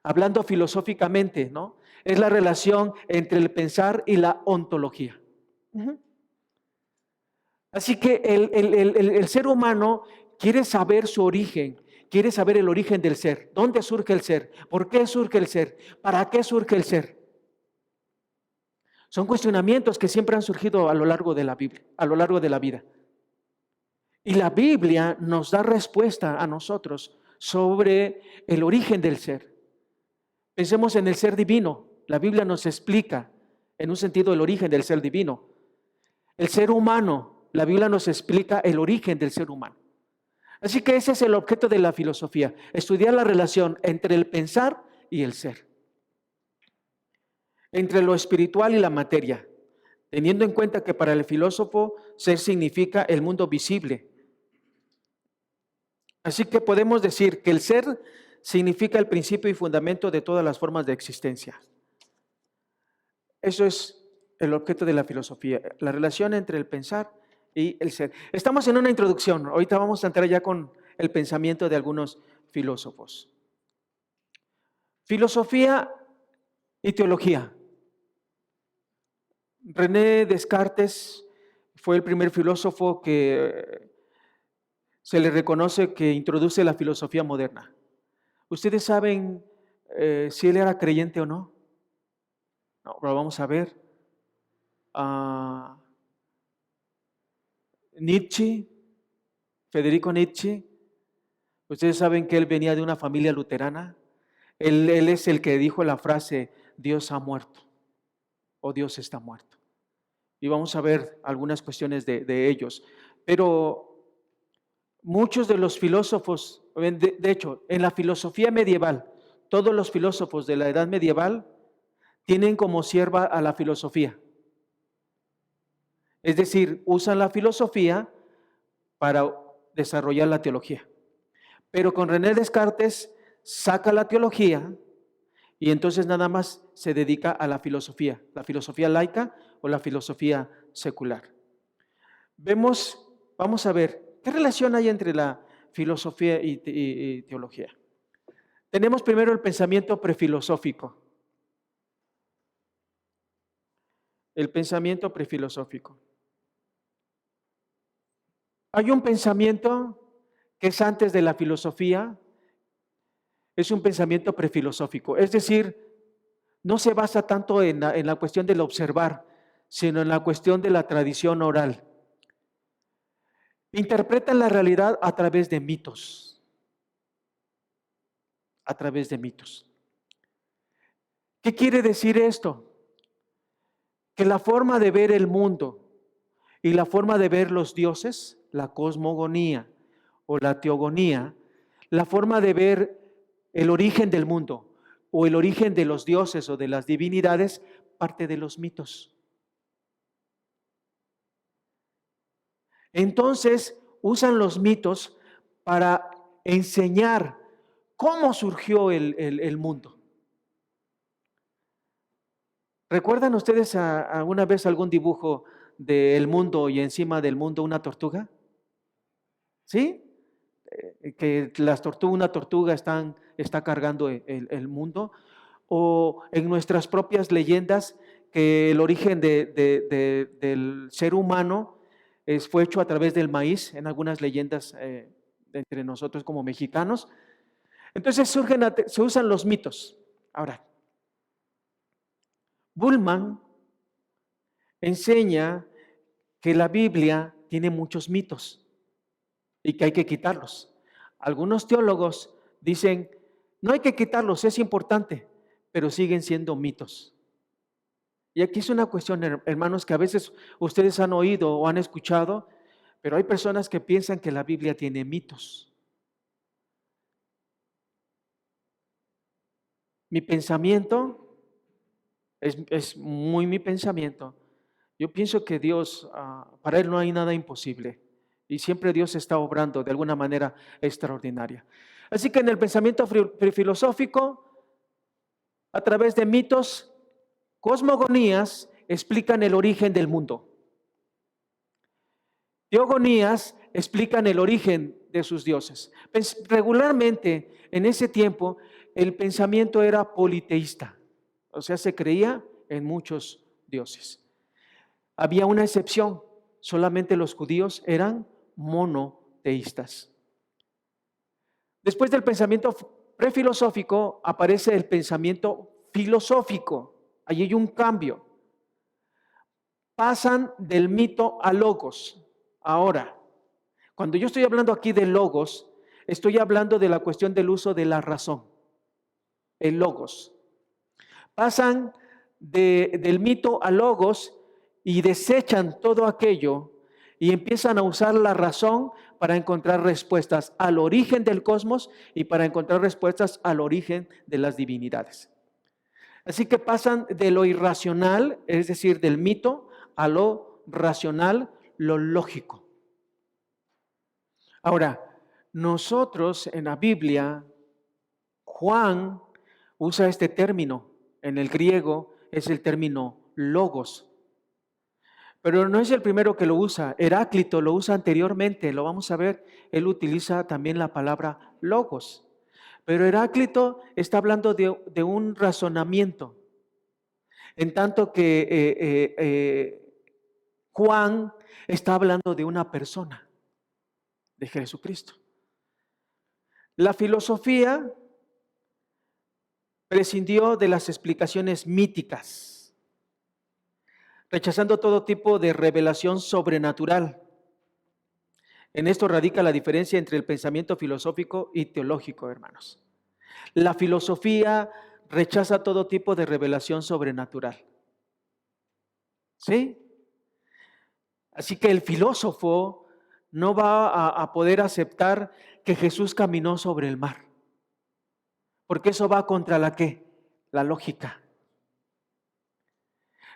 Hablando filosóficamente, ¿no? Es la relación entre el pensar y la ontología. Así que el ser humano quiere saber su origen, quiere saber el origen del ser. ¿Dónde surge el ser? ¿Por qué surge el ser? ¿Para qué surge el ser? Son cuestionamientos que siempre han surgido a lo largo de la Biblia, a lo largo de la vida. Y la Biblia nos da respuesta a nosotros sobre el origen del ser. Pensemos en el ser divino. La Biblia nos explica, en un sentido, el origen del ser divino. El ser humano, la Biblia nos explica el origen del ser humano. Así que ese es el objeto de la filosofía, estudiar la relación entre el pensar y el ser, entre lo espiritual y la materia, teniendo en cuenta que para el filósofo ser significa el mundo visible. Así que podemos decir que el ser significa el principio y fundamento de todas las formas de existencia. Eso es el objeto de la filosofía, la relación entre el pensar y el ser. Estamos en una introducción, ahorita vamos a entrar ya con el pensamiento de algunos filósofos. Filosofía y teología. René Descartes fue el primer filósofo que se le reconoce que introduce la filosofía moderna. ¿Ustedes saben si él era creyente o no? No, pero vamos a ver. Nietzsche, Federico Nietzsche, ustedes saben que él venía de una familia luterana. Él es el que dijo la frase, Dios ha muerto o Dios está muerto. Y vamos a ver algunas cuestiones de ellos. Pero muchos de los filósofos, de hecho, en la filosofía medieval, todos los filósofos de la edad medieval tienen como sierva a la filosofía. Es decir, usan la filosofía para desarrollar la teología. Pero con René Descartes saca la teología y entonces nada más se dedica a la filosofía laica o la filosofía secular. Vamos a ver, ¿qué relación hay entre la filosofía y teología? Tenemos primero el pensamiento prefilosófico. El pensamiento prefilosófico. Hay un pensamiento que es antes de la filosofía, es un pensamiento prefilosófico. Es decir, no se basa tanto en la cuestión del observar, sino en la cuestión de la tradición oral. Interpretan la realidad a través de mitos. A través de mitos. ¿Qué quiere decir esto? Que la forma de ver el mundo y la forma de ver los dioses, la cosmogonía o la teogonía, la forma de ver el origen del mundo o el origen de los dioses o de las divinidades, parte de los mitos. Entonces, usan los mitos para enseñar cómo surgió el mundo. ¿Recuerdan ustedes alguna vez algún dibujo del mundo y encima del mundo una tortuga? ¿Sí? que una tortuga está cargando el mundo, o en nuestras propias leyendas que el origen del ser humano fue hecho a través del maíz, en algunas leyendas entre nosotros como mexicanos. Entonces se usan los mitos. Ahora, Bullman enseña que la Biblia tiene muchos mitos y que hay que quitarlos. Algunos teólogos dicen, no hay que quitarlos, es importante, pero siguen siendo mitos. Y aquí es una cuestión, hermanos, que a veces ustedes han oído o han escuchado, pero hay personas que piensan que la Biblia tiene mitos. Mi pensamiento es muy mi pensamiento. Yo pienso que Dios, para Él no hay nada imposible. Y siempre Dios está obrando de alguna manera extraordinaria. Así que en el pensamiento filosófico, a través de mitos, cosmogonías explican el origen del mundo. Teogonías explican el origen de sus dioses. Regularmente, en ese tiempo, el pensamiento era politeísta. O sea, se creía en muchos dioses. Había una excepción, solamente los judíos eran monoteístas. Después del pensamiento prefilosófico aparece el pensamiento filosófico. Allí hay un cambio. Pasan del mito a logos. Ahora, cuando yo estoy hablando aquí de logos, estoy hablando de la cuestión del uso de la razón. El logos. Pasan del mito a logos y desechan todo aquello y empiezan a usar la razón para encontrar respuestas al origen del cosmos y para encontrar respuestas al origen de las divinidades. Así que pasan de lo irracional, es decir, del mito, a lo racional, lo lógico. Ahora, nosotros en la Biblia, Juan usa este término, en el griego es el término logos. Pero no es el primero que lo usa. Heráclito lo usa anteriormente, lo vamos a ver. Él utiliza también la palabra logos. Pero Heráclito está hablando de un razonamiento. En tanto que Juan está hablando de una persona, de Jesucristo. La filosofía prescindió de las explicaciones míticas, rechazando todo tipo de revelación sobrenatural. En esto radica la diferencia entre el pensamiento filosófico y teológico, hermanos. La filosofía rechaza todo tipo de revelación sobrenatural. ¿Sí? Así que el filósofo no va a poder aceptar que Jesús caminó sobre el mar. Porque eso va contra la ¿qué? La lógica.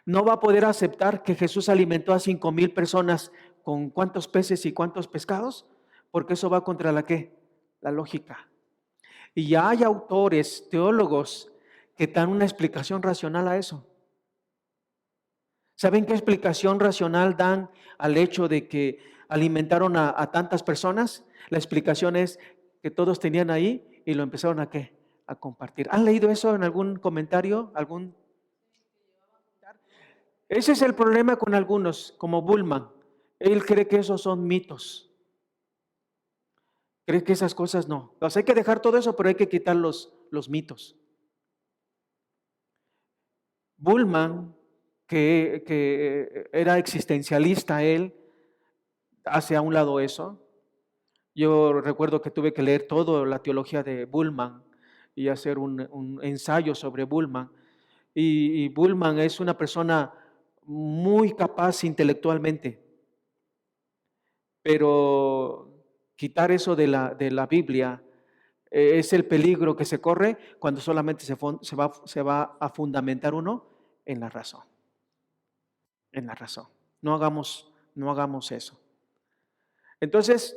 No va a poder aceptar que Jesús alimentó a 5,000 personas con cuántos peces y cuántos pescados, porque eso va contra la ¿qué? La lógica. Y ya hay autores, teólogos, que dan una explicación racional a eso. ¿Saben qué explicación racional dan al hecho de que alimentaron a tantas personas? La explicación es que todos tenían ahí y lo empezaron a ¿qué? A compartir. ¿Han leído eso en algún comentario? Ese es el problema con algunos, como Bullman. Él cree que esos son mitos. Cree que esas cosas no. Entonces hay que dejar todo eso, pero hay que quitar los mitos. Bullman, que era existencialista él, hace a un lado eso. Yo recuerdo que tuve que leer toda la teología de Bullman y hacer un ensayo sobre Bullman. Y Bullman es una persona muy capaz intelectualmente, pero quitar eso de la Biblia es el peligro que se corre cuando solamente se va a fundamentar uno en la razón. En la razón. No hagamos eso. Entonces,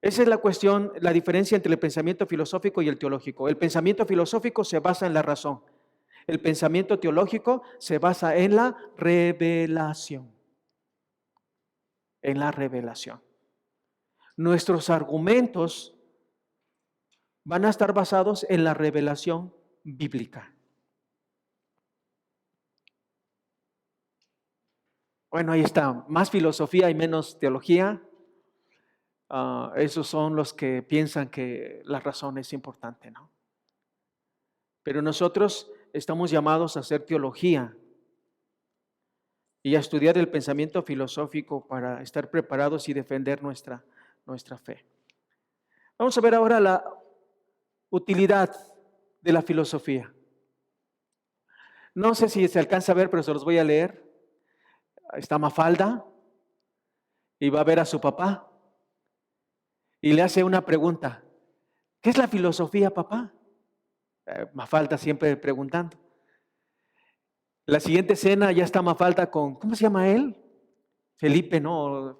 esa es la cuestión, la diferencia entre el pensamiento filosófico y el teológico. El pensamiento filosófico se basa en la razón. El pensamiento teológico se basa en la revelación. En la revelación. Nuestros argumentos van a estar basados en la revelación bíblica. Bueno, ahí está, más filosofía y menos teología. Esos son los que piensan que la razón es importante, ¿no? Pero nosotros estamos llamados a hacer teología y a estudiar el pensamiento filosófico para estar preparados y defender nuestra fe. Vamos a ver ahora la utilidad de la filosofía. No sé si se alcanza a ver, pero se los voy a leer. Está Mafalda y va a ver a su papá y le hace una pregunta. ¿Qué es la filosofía, papá? Mafalda siempre preguntando. La siguiente escena ya está Mafalda con, ¿cómo se llama él? Felipe, ¿no?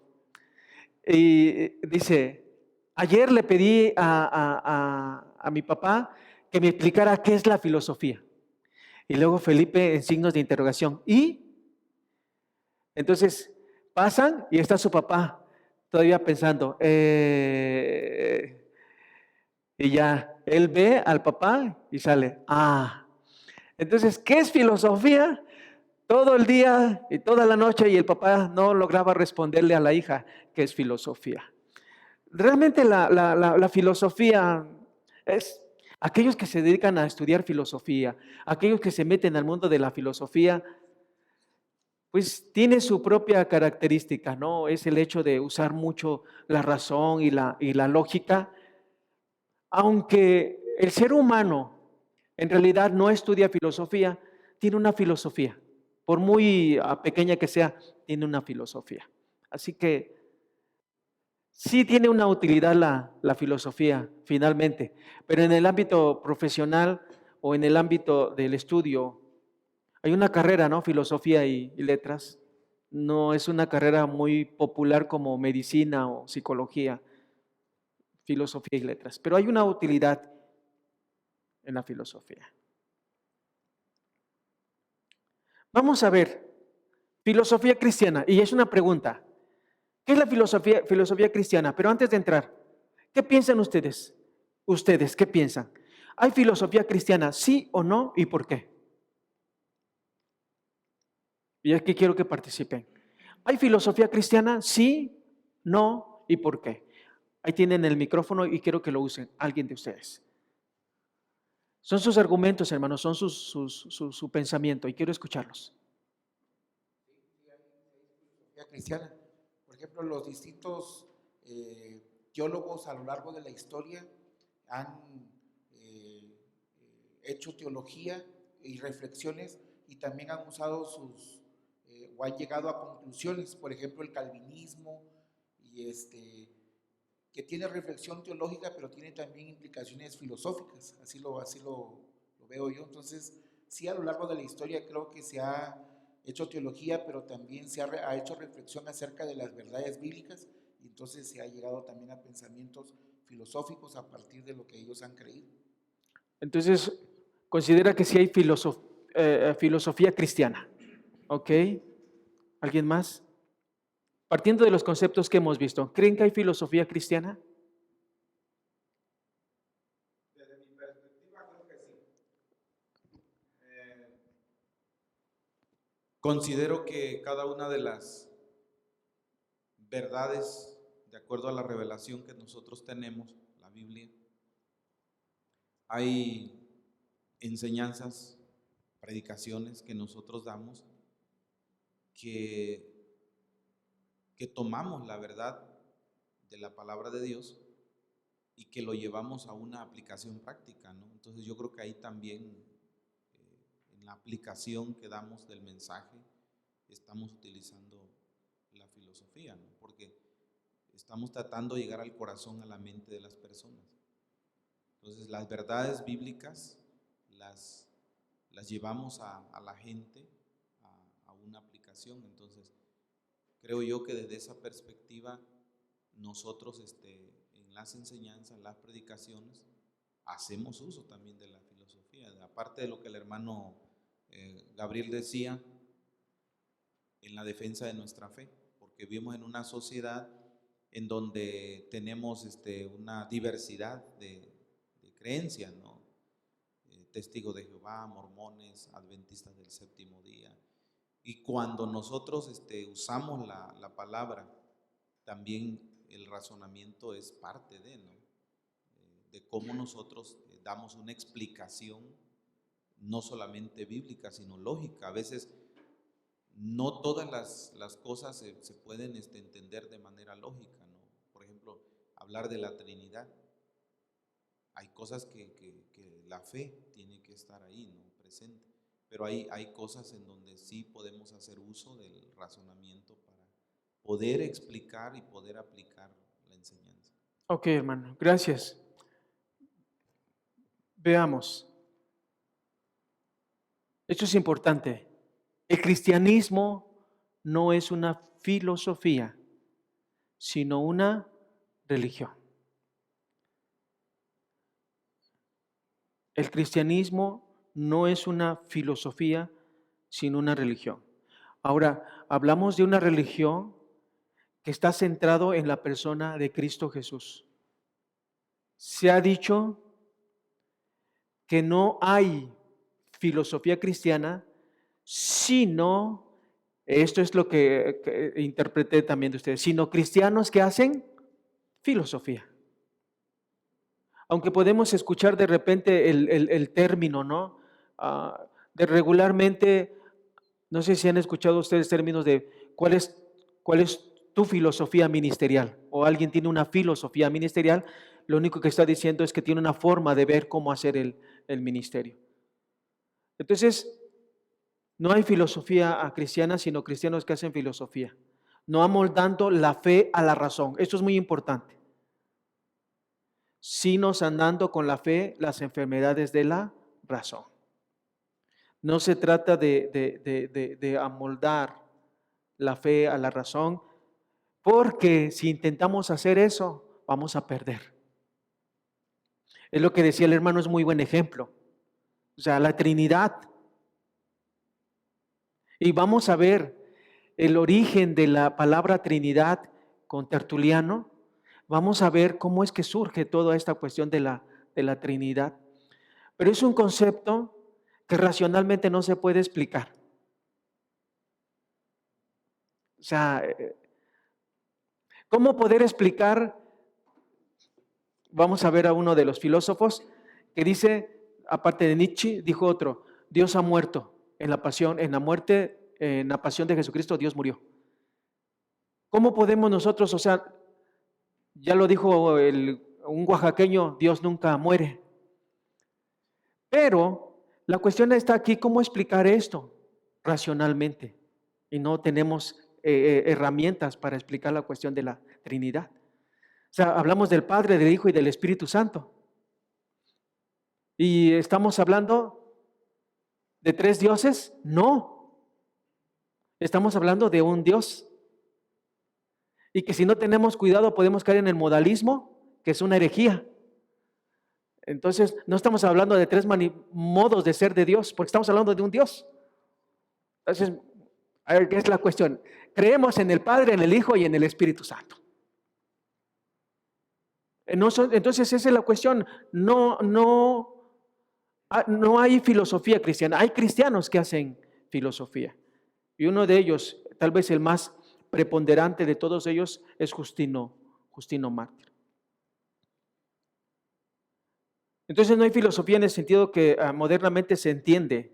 Y dice, ayer le pedí a mi papá que me explicara qué es la filosofía. Y luego Felipe en signos de interrogación. ¿Y? Entonces pasan y está su papá todavía pensando. Y ya, él ve al papá y sale. Entonces, ¿qué es filosofía? Todo el día y toda la noche y el papá no lograba responderle a la hija qué es filosofía. Realmente la filosofía es aquellos que se dedican a estudiar filosofía, aquellos que se meten al mundo de la filosofía, pues tiene su propia característica, ¿no? Es el hecho de usar mucho la razón y la lógica, aunque el ser humano en realidad no estudia filosofía, tiene una filosofía, por muy pequeña que sea, tiene una filosofía. Así que sí tiene una utilidad la filosofía, finalmente, pero en el ámbito profesional o en el ámbito del estudio, hay una carrera, ¿no? Filosofía y letras. No es una carrera muy popular como medicina o psicología, filosofía y letras, pero hay una utilidad en la filosofía. Vamos a ver, filosofía cristiana, y es una pregunta. ¿Qué es la filosofía cristiana? Pero antes de entrar, ¿qué piensan ustedes? ¿Ustedes qué piensan? ¿Hay filosofía cristiana, sí o no, y por qué? Y aquí quiero que participen. ¿Hay filosofía cristiana, sí, no, y por qué? Ahí tienen el micrófono y quiero que lo usen alguien de ustedes. Son sus argumentos, hermanos, son su pensamiento y quiero escucharlos. Cristiana. Por ejemplo, los distintos teólogos a lo largo de la historia han hecho teología y reflexiones y también han usado o han llegado a conclusiones. Por ejemplo, el calvinismo y que tiene reflexión teológica, pero tiene también implicaciones filosóficas, así lo veo yo. Entonces, sí, a lo largo de la historia creo que se ha hecho teología, pero también ha hecho reflexión acerca de las verdades bíblicas, y entonces se ha llegado también a pensamientos filosóficos a partir de lo que ellos han creído. Entonces, considera que sí hay filosofía cristiana, ¿ok? ¿Alguien más? Partiendo de los conceptos que hemos visto, ¿creen que hay filosofía cristiana? Desde mi perspectiva creo que sí. Considero que cada una de las verdades, de acuerdo a la revelación que nosotros tenemos, la Biblia, hay enseñanzas, predicaciones que nosotros damos que tomamos la verdad de la palabra de Dios y que lo llevamos a una aplicación práctica, ¿no? Entonces yo creo que ahí también, en la aplicación que damos del mensaje, estamos utilizando la filosofía, ¿no? Porque estamos tratando de llegar al corazón, a la mente de las personas. Entonces las verdades bíblicas las llevamos a la gente a una aplicación. Entonces creo yo que desde esa perspectiva nosotros en las enseñanzas, las predicaciones, hacemos uso también de la filosofía. Aparte de lo que el hermano Gabriel decía, en la defensa de nuestra fe, porque vivimos en una sociedad en donde tenemos una diversidad de creencia, ¿no? Testigos de Jehová, mormones, adventistas del séptimo día. Y cuando nosotros usamos la palabra, también el razonamiento es parte de, ¿no? De cómo nosotros damos una explicación no solamente bíblica, sino lógica. A veces no todas las cosas se pueden entender de manera lógica, ¿no? Por ejemplo, hablar de la Trinidad. Hay cosas que la fe tiene que estar ahí, ¿no? Presente. Pero hay cosas en donde sí podemos hacer uso del razonamiento para poder explicar y poder aplicar la enseñanza. Ok, hermano, gracias. Veamos. Esto es importante. El cristianismo no es una filosofía, sino una religión. El cristianismo no es una filosofía, sino una religión. Ahora, hablamos de una religión que está centrado en la persona de Cristo Jesús. Se ha dicho que no hay filosofía cristiana, sino, esto es lo que interpreté también de ustedes, sino cristianos que hacen filosofía. Aunque podemos escuchar de repente el término, ¿no? De regularmente, no sé si han escuchado ustedes términos de cuál es tu filosofía ministerial, o alguien tiene una filosofía ministerial, lo único que está diciendo es que tiene una forma de ver cómo hacer el ministerio. Entonces, no hay filosofía cristiana, sino cristianos que hacen filosofía, no amoldando la fe a la razón. Esto es muy importante. Sino sanando con la fe las enfermedades de la razón. No se trata de amoldar la fe a la razón, porque si intentamos hacer eso, vamos a perder. Es lo que decía el hermano, es muy buen ejemplo. O sea, la Trinidad. Y vamos a ver el origen de la palabra Trinidad con Tertuliano. Vamos a ver cómo es que surge toda esta cuestión de la Trinidad. Pero es un concepto que racionalmente no se puede explicar. O sea, ¿cómo poder explicar? Vamos a ver a uno de los filósofos que dice, aparte de Nietzsche, dijo otro, Dios ha muerto en la pasión, en la pasión de Jesucristo, Dios murió. ¿Cómo podemos nosotros, o sea, ya lo dijo un oaxaqueño, Dios nunca muere? Pero la cuestión está aquí, ¿cómo explicar esto racionalmente? Y no tenemos herramientas para explicar la cuestión de la Trinidad. O sea, hablamos del Padre, del Hijo y del Espíritu Santo. ¿Y estamos hablando de tres dioses? No. Estamos hablando de un Dios. Y que si no tenemos cuidado podemos caer en el modalismo, que es una herejía. Entonces, no estamos hablando de tres modos de ser de Dios, porque estamos hablando de un Dios. Entonces, a ver, ¿qué es la cuestión? Creemos en el Padre, en el Hijo y en el Espíritu Santo. Entonces, esa es la cuestión. No hay filosofía cristiana. Hay cristianos que hacen filosofía. Y uno de ellos, tal vez el más preponderante de todos ellos, es Justino Mártir. Entonces no hay filosofía en el sentido que modernamente se entiende,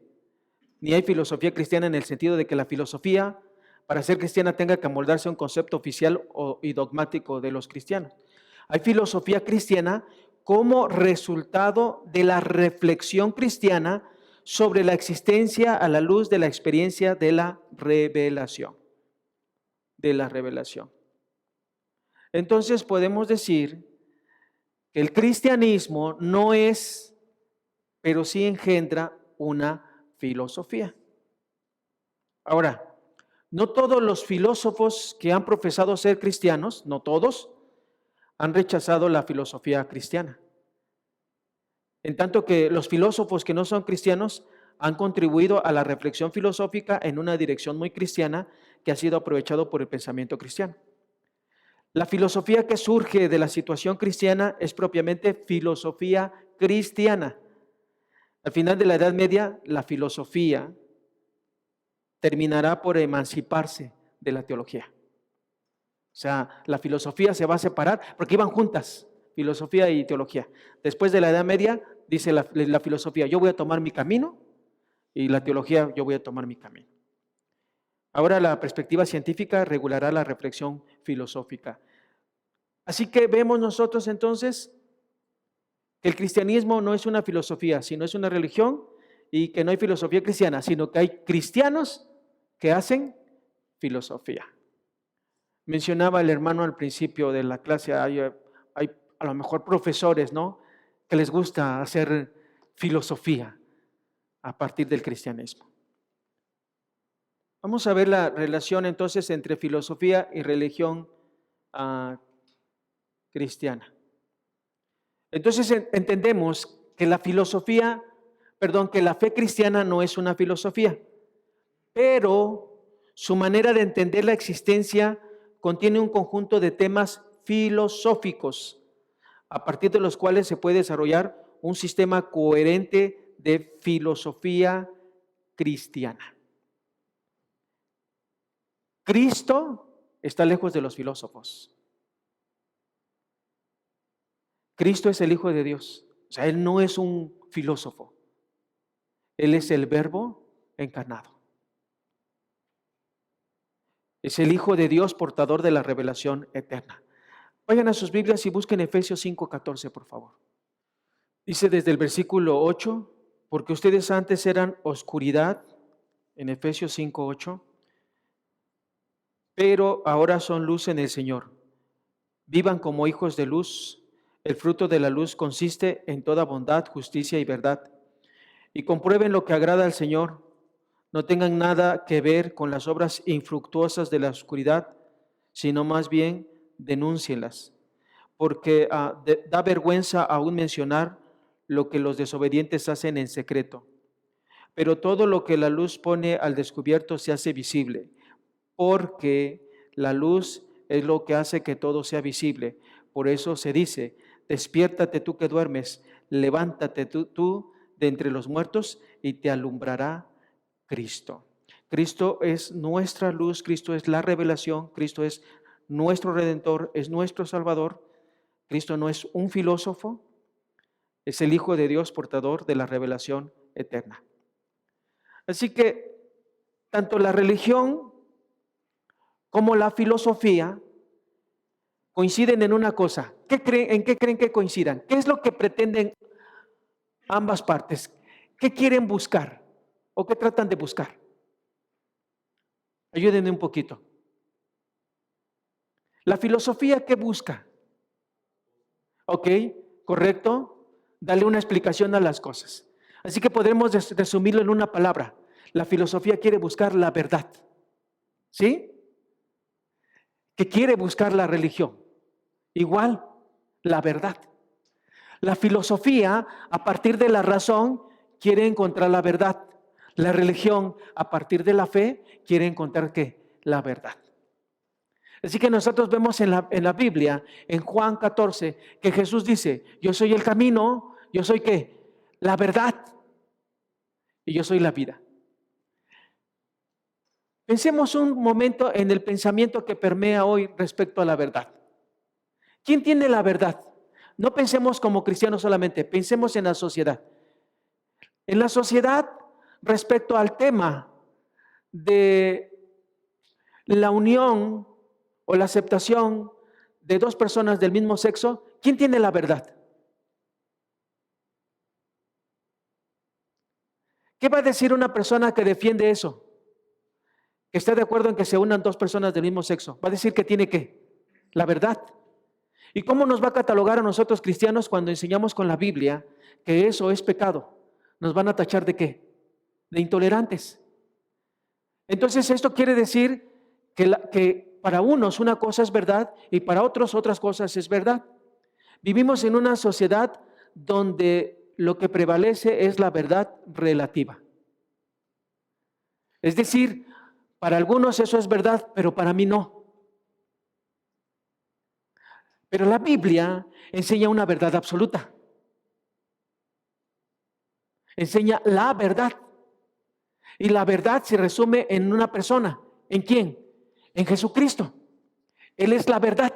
ni hay filosofía cristiana en el sentido de que la filosofía, para ser cristiana, tenga que amoldarse a un concepto oficial y dogmático de los cristianos. Hay filosofía cristiana como resultado de la reflexión cristiana sobre la existencia a la luz de la experiencia de la revelación. Entonces podemos decir que el cristianismo no es, pero sí engendra una filosofía. Ahora, no todos los filósofos que han profesado ser cristianos, no todos, han rechazado la filosofía cristiana. En tanto que los filósofos que no son cristianos han contribuido a la reflexión filosófica en una dirección muy cristiana que ha sido aprovechado por el pensamiento cristiano. La filosofía que surge de la situación cristiana es propiamente filosofía cristiana. Al final de la Edad Media, la filosofía terminará por emanciparse de la teología. O sea, la filosofía se va a separar porque iban juntas, filosofía y teología. Después de la Edad Media, dice la filosofía, yo voy a tomar mi camino, y la teología, yo voy a tomar mi camino. Ahora la perspectiva científica regulará la reflexión filosófica. Así que vemos nosotros entonces que el cristianismo no es una filosofía, sino es una religión, y que no hay filosofía cristiana, sino que hay cristianos que hacen filosofía. Mencionaba el hermano al principio de la clase, hay a lo mejor profesores, ¿no?, que les gusta hacer filosofía a partir del cristianismo. Vamos a ver la relación entonces entre filosofía y religión cristiana. Entonces entendemos que la fe cristiana no es una filosofía, pero su manera de entender la existencia contiene un conjunto de temas filosóficos, a partir de los cuales se puede desarrollar un sistema coherente de filosofía cristiana. Cristo está lejos de los filósofos. Cristo es el Hijo de Dios. O sea, Él no es un filósofo. Él es el Verbo encarnado. Es el Hijo de Dios, portador de la revelación eterna. Vayan a sus Biblias y busquen Efesios 5:14, por favor. Dice desde el versículo 8, porque ustedes antes eran oscuridad, en Efesios 5:8, pero ahora son luz en el Señor. Vivan como hijos de luz. El fruto de la luz consiste en toda bondad, justicia y verdad. Y comprueben lo que agrada al Señor. No tengan nada que ver con las obras infructuosas de la oscuridad, sino más bien denúncienlas, porque da vergüenza aún mencionar lo que los desobedientes hacen en secreto. Pero todo lo que la luz pone al descubierto se hace visible, porque la luz es lo que hace que todo sea visible. Por eso se dice, despiértate tú que duermes, levántate tú de entre los muertos y te alumbrará Cristo. Cristo es nuestra luz, Cristo es la revelación, Cristo es nuestro Redentor, es nuestro Salvador. Cristo no es un filósofo, es el Hijo de Dios, portador de la revelación eterna. Así que tanto la religión como la filosofía coinciden en una cosa. ¿En qué creen que coincidan? ¿Qué es lo que pretenden ambas partes? ¿Qué quieren buscar? ¿O qué tratan de buscar? Ayúdenme un poquito. ¿La filosofía qué busca? ¿Ok? ¿Correcto? Dale una explicación a las cosas. Así que podemos resumirlo en una palabra. La filosofía quiere buscar la verdad. ¿Sí? Que quiere buscar la religión. Igual, la verdad. La filosofía, a partir de la razón, quiere encontrar la verdad. La religión, a partir de la fe, quiere encontrar ¿qué? La verdad. Así que nosotros vemos en la Biblia, en Juan 14, que Jesús dice, yo soy el camino, yo soy ¿qué? La verdad, y yo soy la vida. Pensemos un momento en el pensamiento que permea hoy respecto a la verdad. ¿Quién tiene la verdad? No pensemos como cristianos solamente, pensemos en la sociedad. En la sociedad, respecto al tema de la unión o la aceptación de dos personas del mismo sexo, ¿quién tiene la verdad? ¿Qué va a decir una persona que defiende eso? Que está de acuerdo en que se unan dos personas del mismo sexo. Va a decir que tiene ¿qué? La verdad. ¿Y cómo nos va a catalogar a nosotros cristianos cuando enseñamos con la Biblia que eso es pecado? Nos van a tachar ¿de qué? De intolerantes. Entonces esto quiere decir que para unos una cosa es verdad y para otros otras cosas es verdad. Vivimos en una sociedad donde lo que prevalece es la verdad relativa. Es decir, para algunos eso es verdad, pero para mí no. Pero la Biblia enseña una verdad absoluta. enseña la verdad. Y la verdad se resume en una persona. ¿En quién? En Jesucristo. Él es la verdad.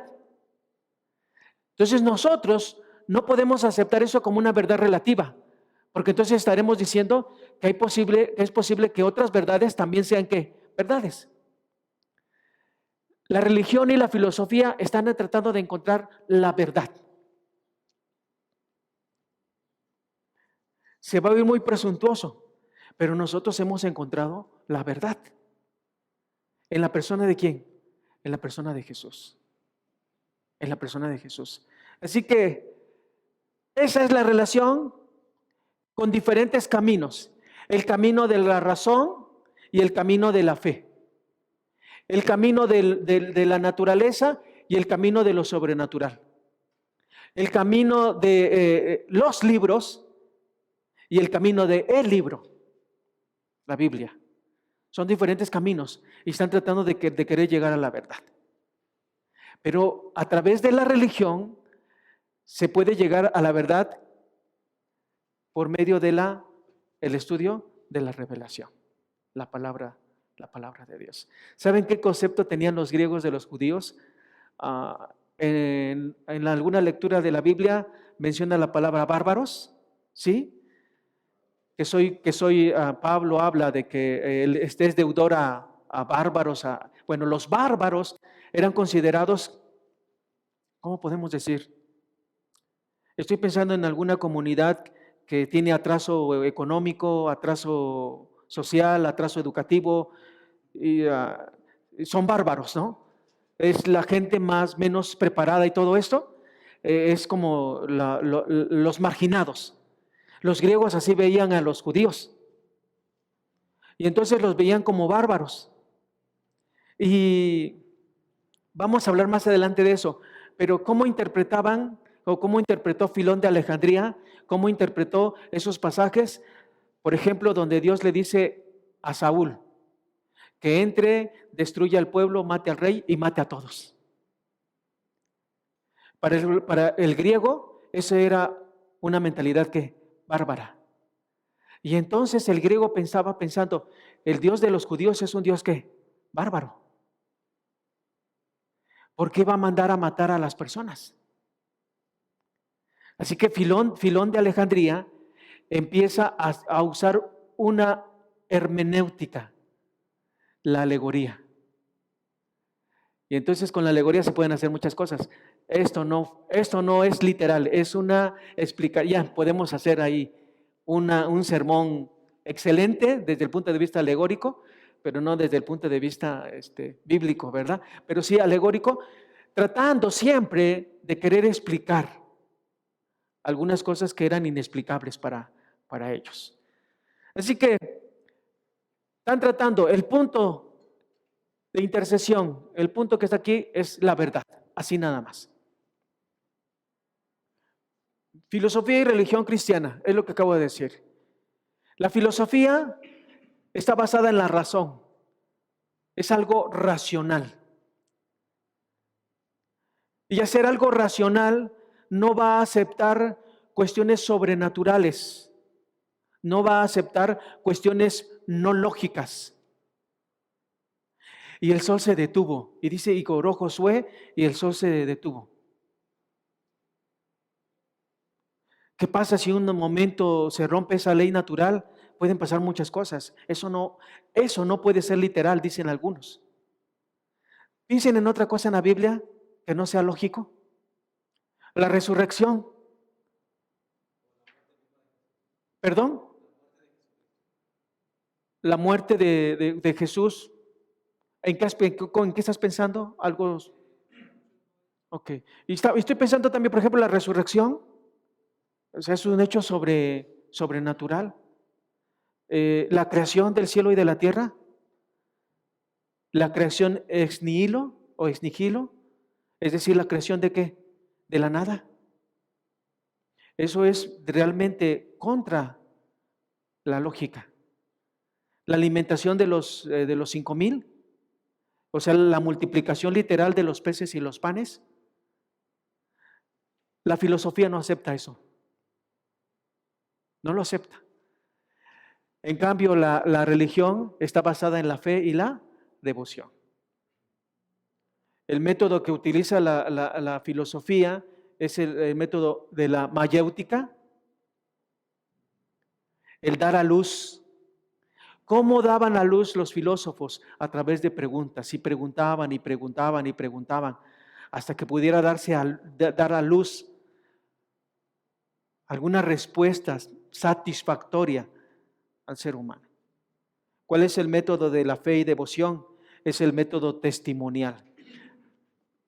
Entonces nosotros no podemos aceptar eso como una verdad relativa, porque entonces estaremos diciendo que es posible que otras verdades también sean ¿qué? Verdades. La religión y la filosofía están tratando de encontrar la verdad. Se va a oír muy presuntuoso, pero nosotros hemos encontrado la verdad. ¿En la persona de quién? En la persona de Jesús. En la persona de Jesús. Así que esa es la relación con diferentes caminos. El camino de la razón y el camino de la fe. El camino de la naturaleza y el camino de lo sobrenatural. El camino de los libros y el camino de el libro, la Biblia. Son diferentes caminos y están tratando de querer llegar a la verdad. Pero a través de la religión se puede llegar a la verdad por medio de el estudio de la revelación, la palabra de Dios. ¿Saben qué concepto tenían los griegos de los judíos? En alguna lectura de la Biblia menciona la palabra bárbaros, ¿sí? Pablo habla de que él es deudor a bárbaros. Bueno, los bárbaros eran considerados, ¿cómo podemos decir? Estoy pensando en alguna comunidad que tiene atraso económico, atraso social, atraso educativo, y son bárbaros, ¿no? Es la gente menos preparada y todo esto, es como los marginados. Los griegos así veían a los judíos. Y entonces los veían como bárbaros. Y vamos a hablar más adelante de eso. Pero ¿cómo interpretaban o cómo interpretó Filón de Alejandría? ¿Cómo interpretó esos pasajes? Por ejemplo, donde Dios le dice a Saúl que entre, destruya al pueblo, mate al rey y mate a todos. Para el griego, eso era una mentalidad bárbara. Y entonces el griego pensando, el Dios de los judíos es un Dios bárbaro. ¿Por qué va a mandar a matar a las personas? Así que Filón de Alejandría empieza a usar una hermenéutica, la alegoría. Y entonces con la alegoría se pueden hacer muchas cosas. Esto no es literal, es una explicación. Ya podemos hacer ahí un sermón excelente desde el punto de vista alegórico, pero no desde el punto de vista bíblico, ¿verdad? Pero sí alegórico, tratando siempre de querer explicar algunas cosas que eran inexplicables para ellos. Así que están tratando el punto de intercesión, el punto que está aquí es la verdad, así nada más. Filosofía y religión cristiana, es lo que acabo de decir. La filosofía está basada en la razón, es algo racional. Y hacer algo racional no va a aceptar cuestiones sobrenaturales, no va a aceptar cuestiones no lógicas. Y el sol se detuvo, y dice, y oró Josué, y el sol se detuvo. ¿Qué pasa si en un momento se rompe esa ley natural? Pueden pasar muchas cosas. Eso no puede ser literal, dicen algunos. Piensen en otra cosa en la Biblia que no sea lógico. La resurrección. ¿Perdón? La muerte de Jesús. ¿En qué estás pensando? Algo. Ok. Y estoy pensando también, por ejemplo, la resurrección. O sea, es un hecho sobrenatural. La creación del cielo y de la tierra. La creación ex nihilo o ex nihilo. Es decir, la creación ¿de qué? De la nada. Eso es realmente contra la lógica. La alimentación de los 5,000, o sea, la multiplicación literal de los peces y los panes. La filosofía no acepta eso. No lo acepta. En cambio, la religión está basada en la fe y la devoción. El método que utiliza la filosofía es el método de la mayéutica, el dar a luz. ¿Cómo daban a luz los filósofos? A través de preguntas, y preguntaban y preguntaban y preguntaban, hasta que pudiera dar a luz alguna respuesta satisfactoria al ser humano. ¿Cuál es el método de la fe y devoción? Es el método testimonial.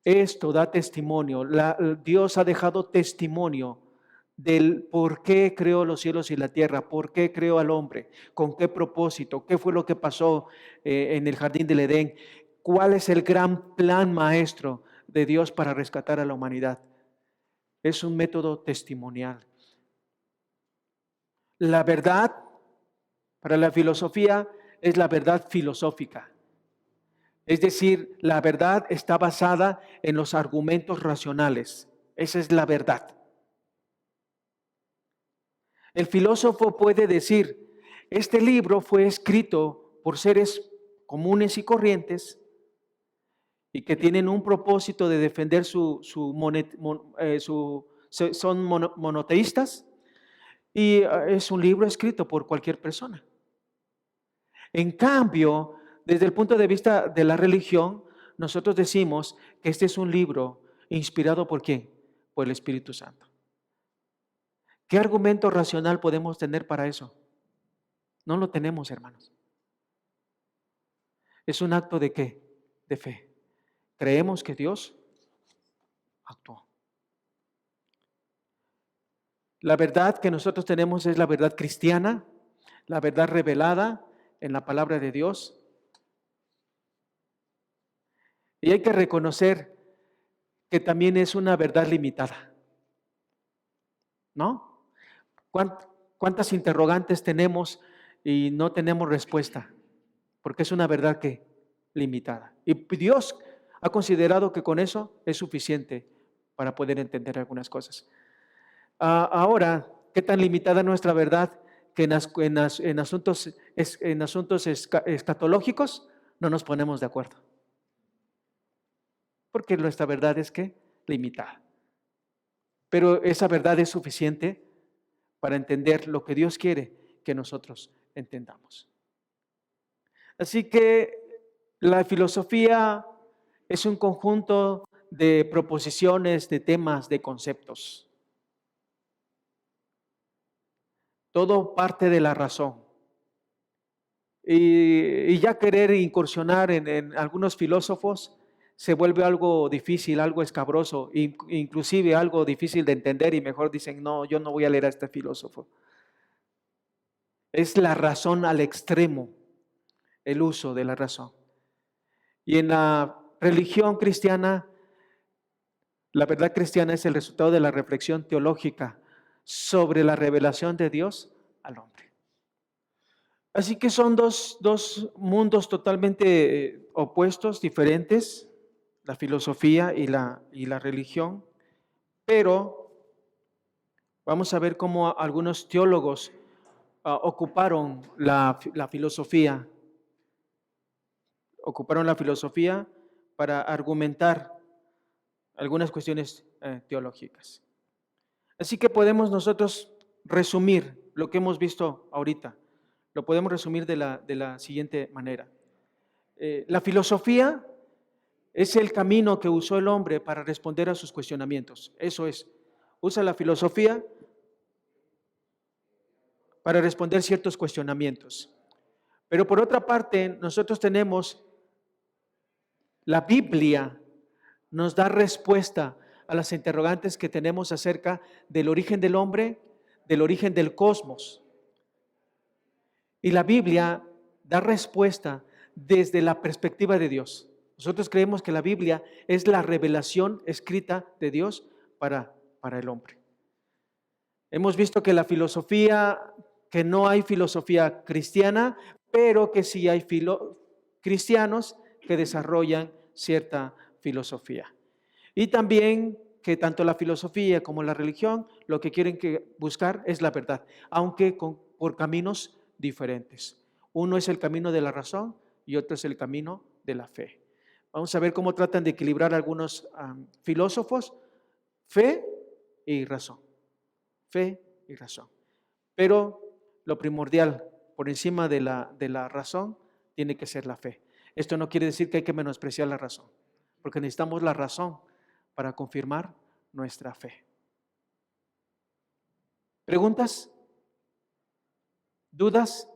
Esto da testimonio. Dios ha dejado testimonio del por qué creó los cielos y la tierra, por qué creó al hombre, con qué propósito, qué fue lo que pasó en el jardín del Edén, cuál es el gran plan maestro de Dios para rescatar a la humanidad. Es un método testimonial. La verdad para la filosofía es la verdad filosófica. Es decir, la verdad está basada en los argumentos racionales. Esa es la verdad. El filósofo puede decir, este libro fue escrito por seres comunes y corrientes y que tienen un propósito de defender son monoteístas, y es un libro escrito por cualquier persona. En cambio, desde el punto de vista de la religión, nosotros decimos que este es un libro inspirado ¿por quién? Por el Espíritu Santo. ¿Qué argumento racional podemos tener para eso? No lo tenemos, hermanos. Es un acto ¿de qué? De fe. Creemos que Dios actuó. La verdad que nosotros tenemos es la verdad cristiana, la verdad revelada en la palabra de Dios. Y hay que reconocer que también es una verdad limitada, ¿no? ¿Cuántas interrogantes tenemos y no tenemos respuesta? Porque es una verdad que limitada. Y Dios ha considerado que con eso es suficiente para poder entender algunas cosas. Ahora, ¿qué tan limitada es nuestra verdad? Que en asuntos escatológicos no nos ponemos de acuerdo. Porque nuestra verdad es que limitada. Pero esa verdad es suficiente para entender lo que Dios quiere que nosotros entendamos. Así que la filosofía es un conjunto de proposiciones, de temas, de conceptos. Todo parte de la razón. Y ya querer incursionar en algunos filósofos se vuelve algo difícil, algo escabroso, inclusive algo difícil de entender, y mejor dicen, no, yo no voy a leer a este filósofo. Es la razón al extremo, el uso de la razón. Y en la religión cristiana, la verdad cristiana es el resultado de la reflexión teológica sobre la revelación de Dios al hombre. Así que son dos mundos totalmente opuestos, diferentes, la filosofía y la religión, pero vamos a ver cómo algunos teólogos ocuparon la filosofía para argumentar algunas cuestiones teológicas. Así que podemos nosotros resumir lo que hemos visto ahorita. Lo podemos resumir de la siguiente manera. La filosofía es el camino que usó el hombre para responder a sus cuestionamientos. Eso es, usa la filosofía para responder ciertos cuestionamientos. Pero por otra parte, nosotros tenemos la Biblia, nos da respuesta a las interrogantes que tenemos acerca del origen del hombre, del origen del cosmos. Y la Biblia da respuesta desde la perspectiva de Dios. Nosotros creemos que la Biblia es la revelación escrita de Dios para el hombre. Hemos visto que que no hay filosofía cristiana, pero que sí hay cristianos que desarrollan cierta filosofía. Y también que tanto la filosofía como la religión lo que quieren buscar es la verdad, aunque por caminos diferentes. Uno es el camino de la razón y otro es el camino de la fe. Vamos a ver cómo tratan de equilibrar algunos filósofos, fe y razón. Fe y razón. Pero lo primordial, por encima de la razón, tiene que ser la fe. Esto no quiere decir que hay que menospreciar la razón, porque necesitamos la razón para confirmar nuestra fe. ¿Preguntas? ¿Dudas?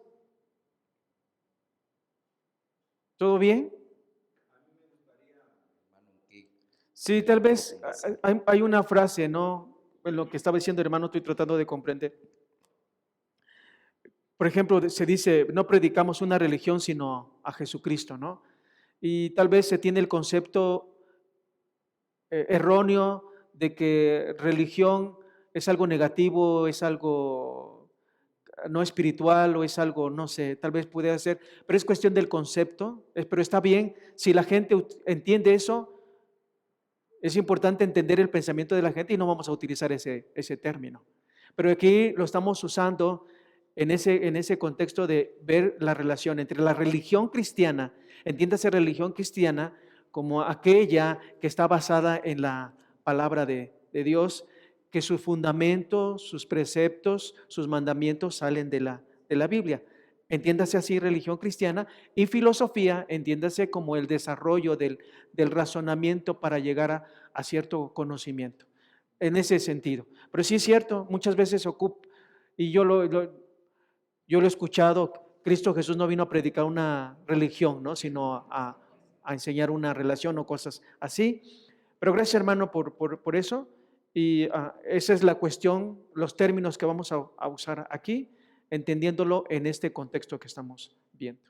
¿Todo bien? Sí, tal vez hay una frase, ¿no? En lo que estaba diciendo el hermano, estoy tratando de comprender. Por ejemplo, se dice, no predicamos una religión sino a Jesucristo, ¿no? Y tal vez se tiene el concepto erróneo de que religión es algo negativo, es algo no espiritual o es algo, no sé, tal vez pudiera ser, pero es cuestión del concepto, pero está bien, si la gente entiende eso, es importante entender el pensamiento de la gente y no vamos a utilizar ese término. Pero aquí lo estamos usando en ese contexto de ver la relación entre la religión cristiana, entiéndase religión cristiana como aquella que está basada en la palabra de Dios, que su fundamento, sus preceptos, sus mandamientos salen de la Biblia. Entiéndase así religión cristiana, y filosofía, entiéndase como el desarrollo del razonamiento para llegar a cierto conocimiento, en ese sentido. Pero sí es cierto, muchas veces ocupa, y yo lo he escuchado, Cristo Jesús no vino a predicar una religión, ¿no? Sino a enseñar una relación o cosas así. Pero gracias, hermano, por eso. Y esa es la cuestión, los términos que vamos a usar aquí, entendiéndolo en este contexto que estamos viendo.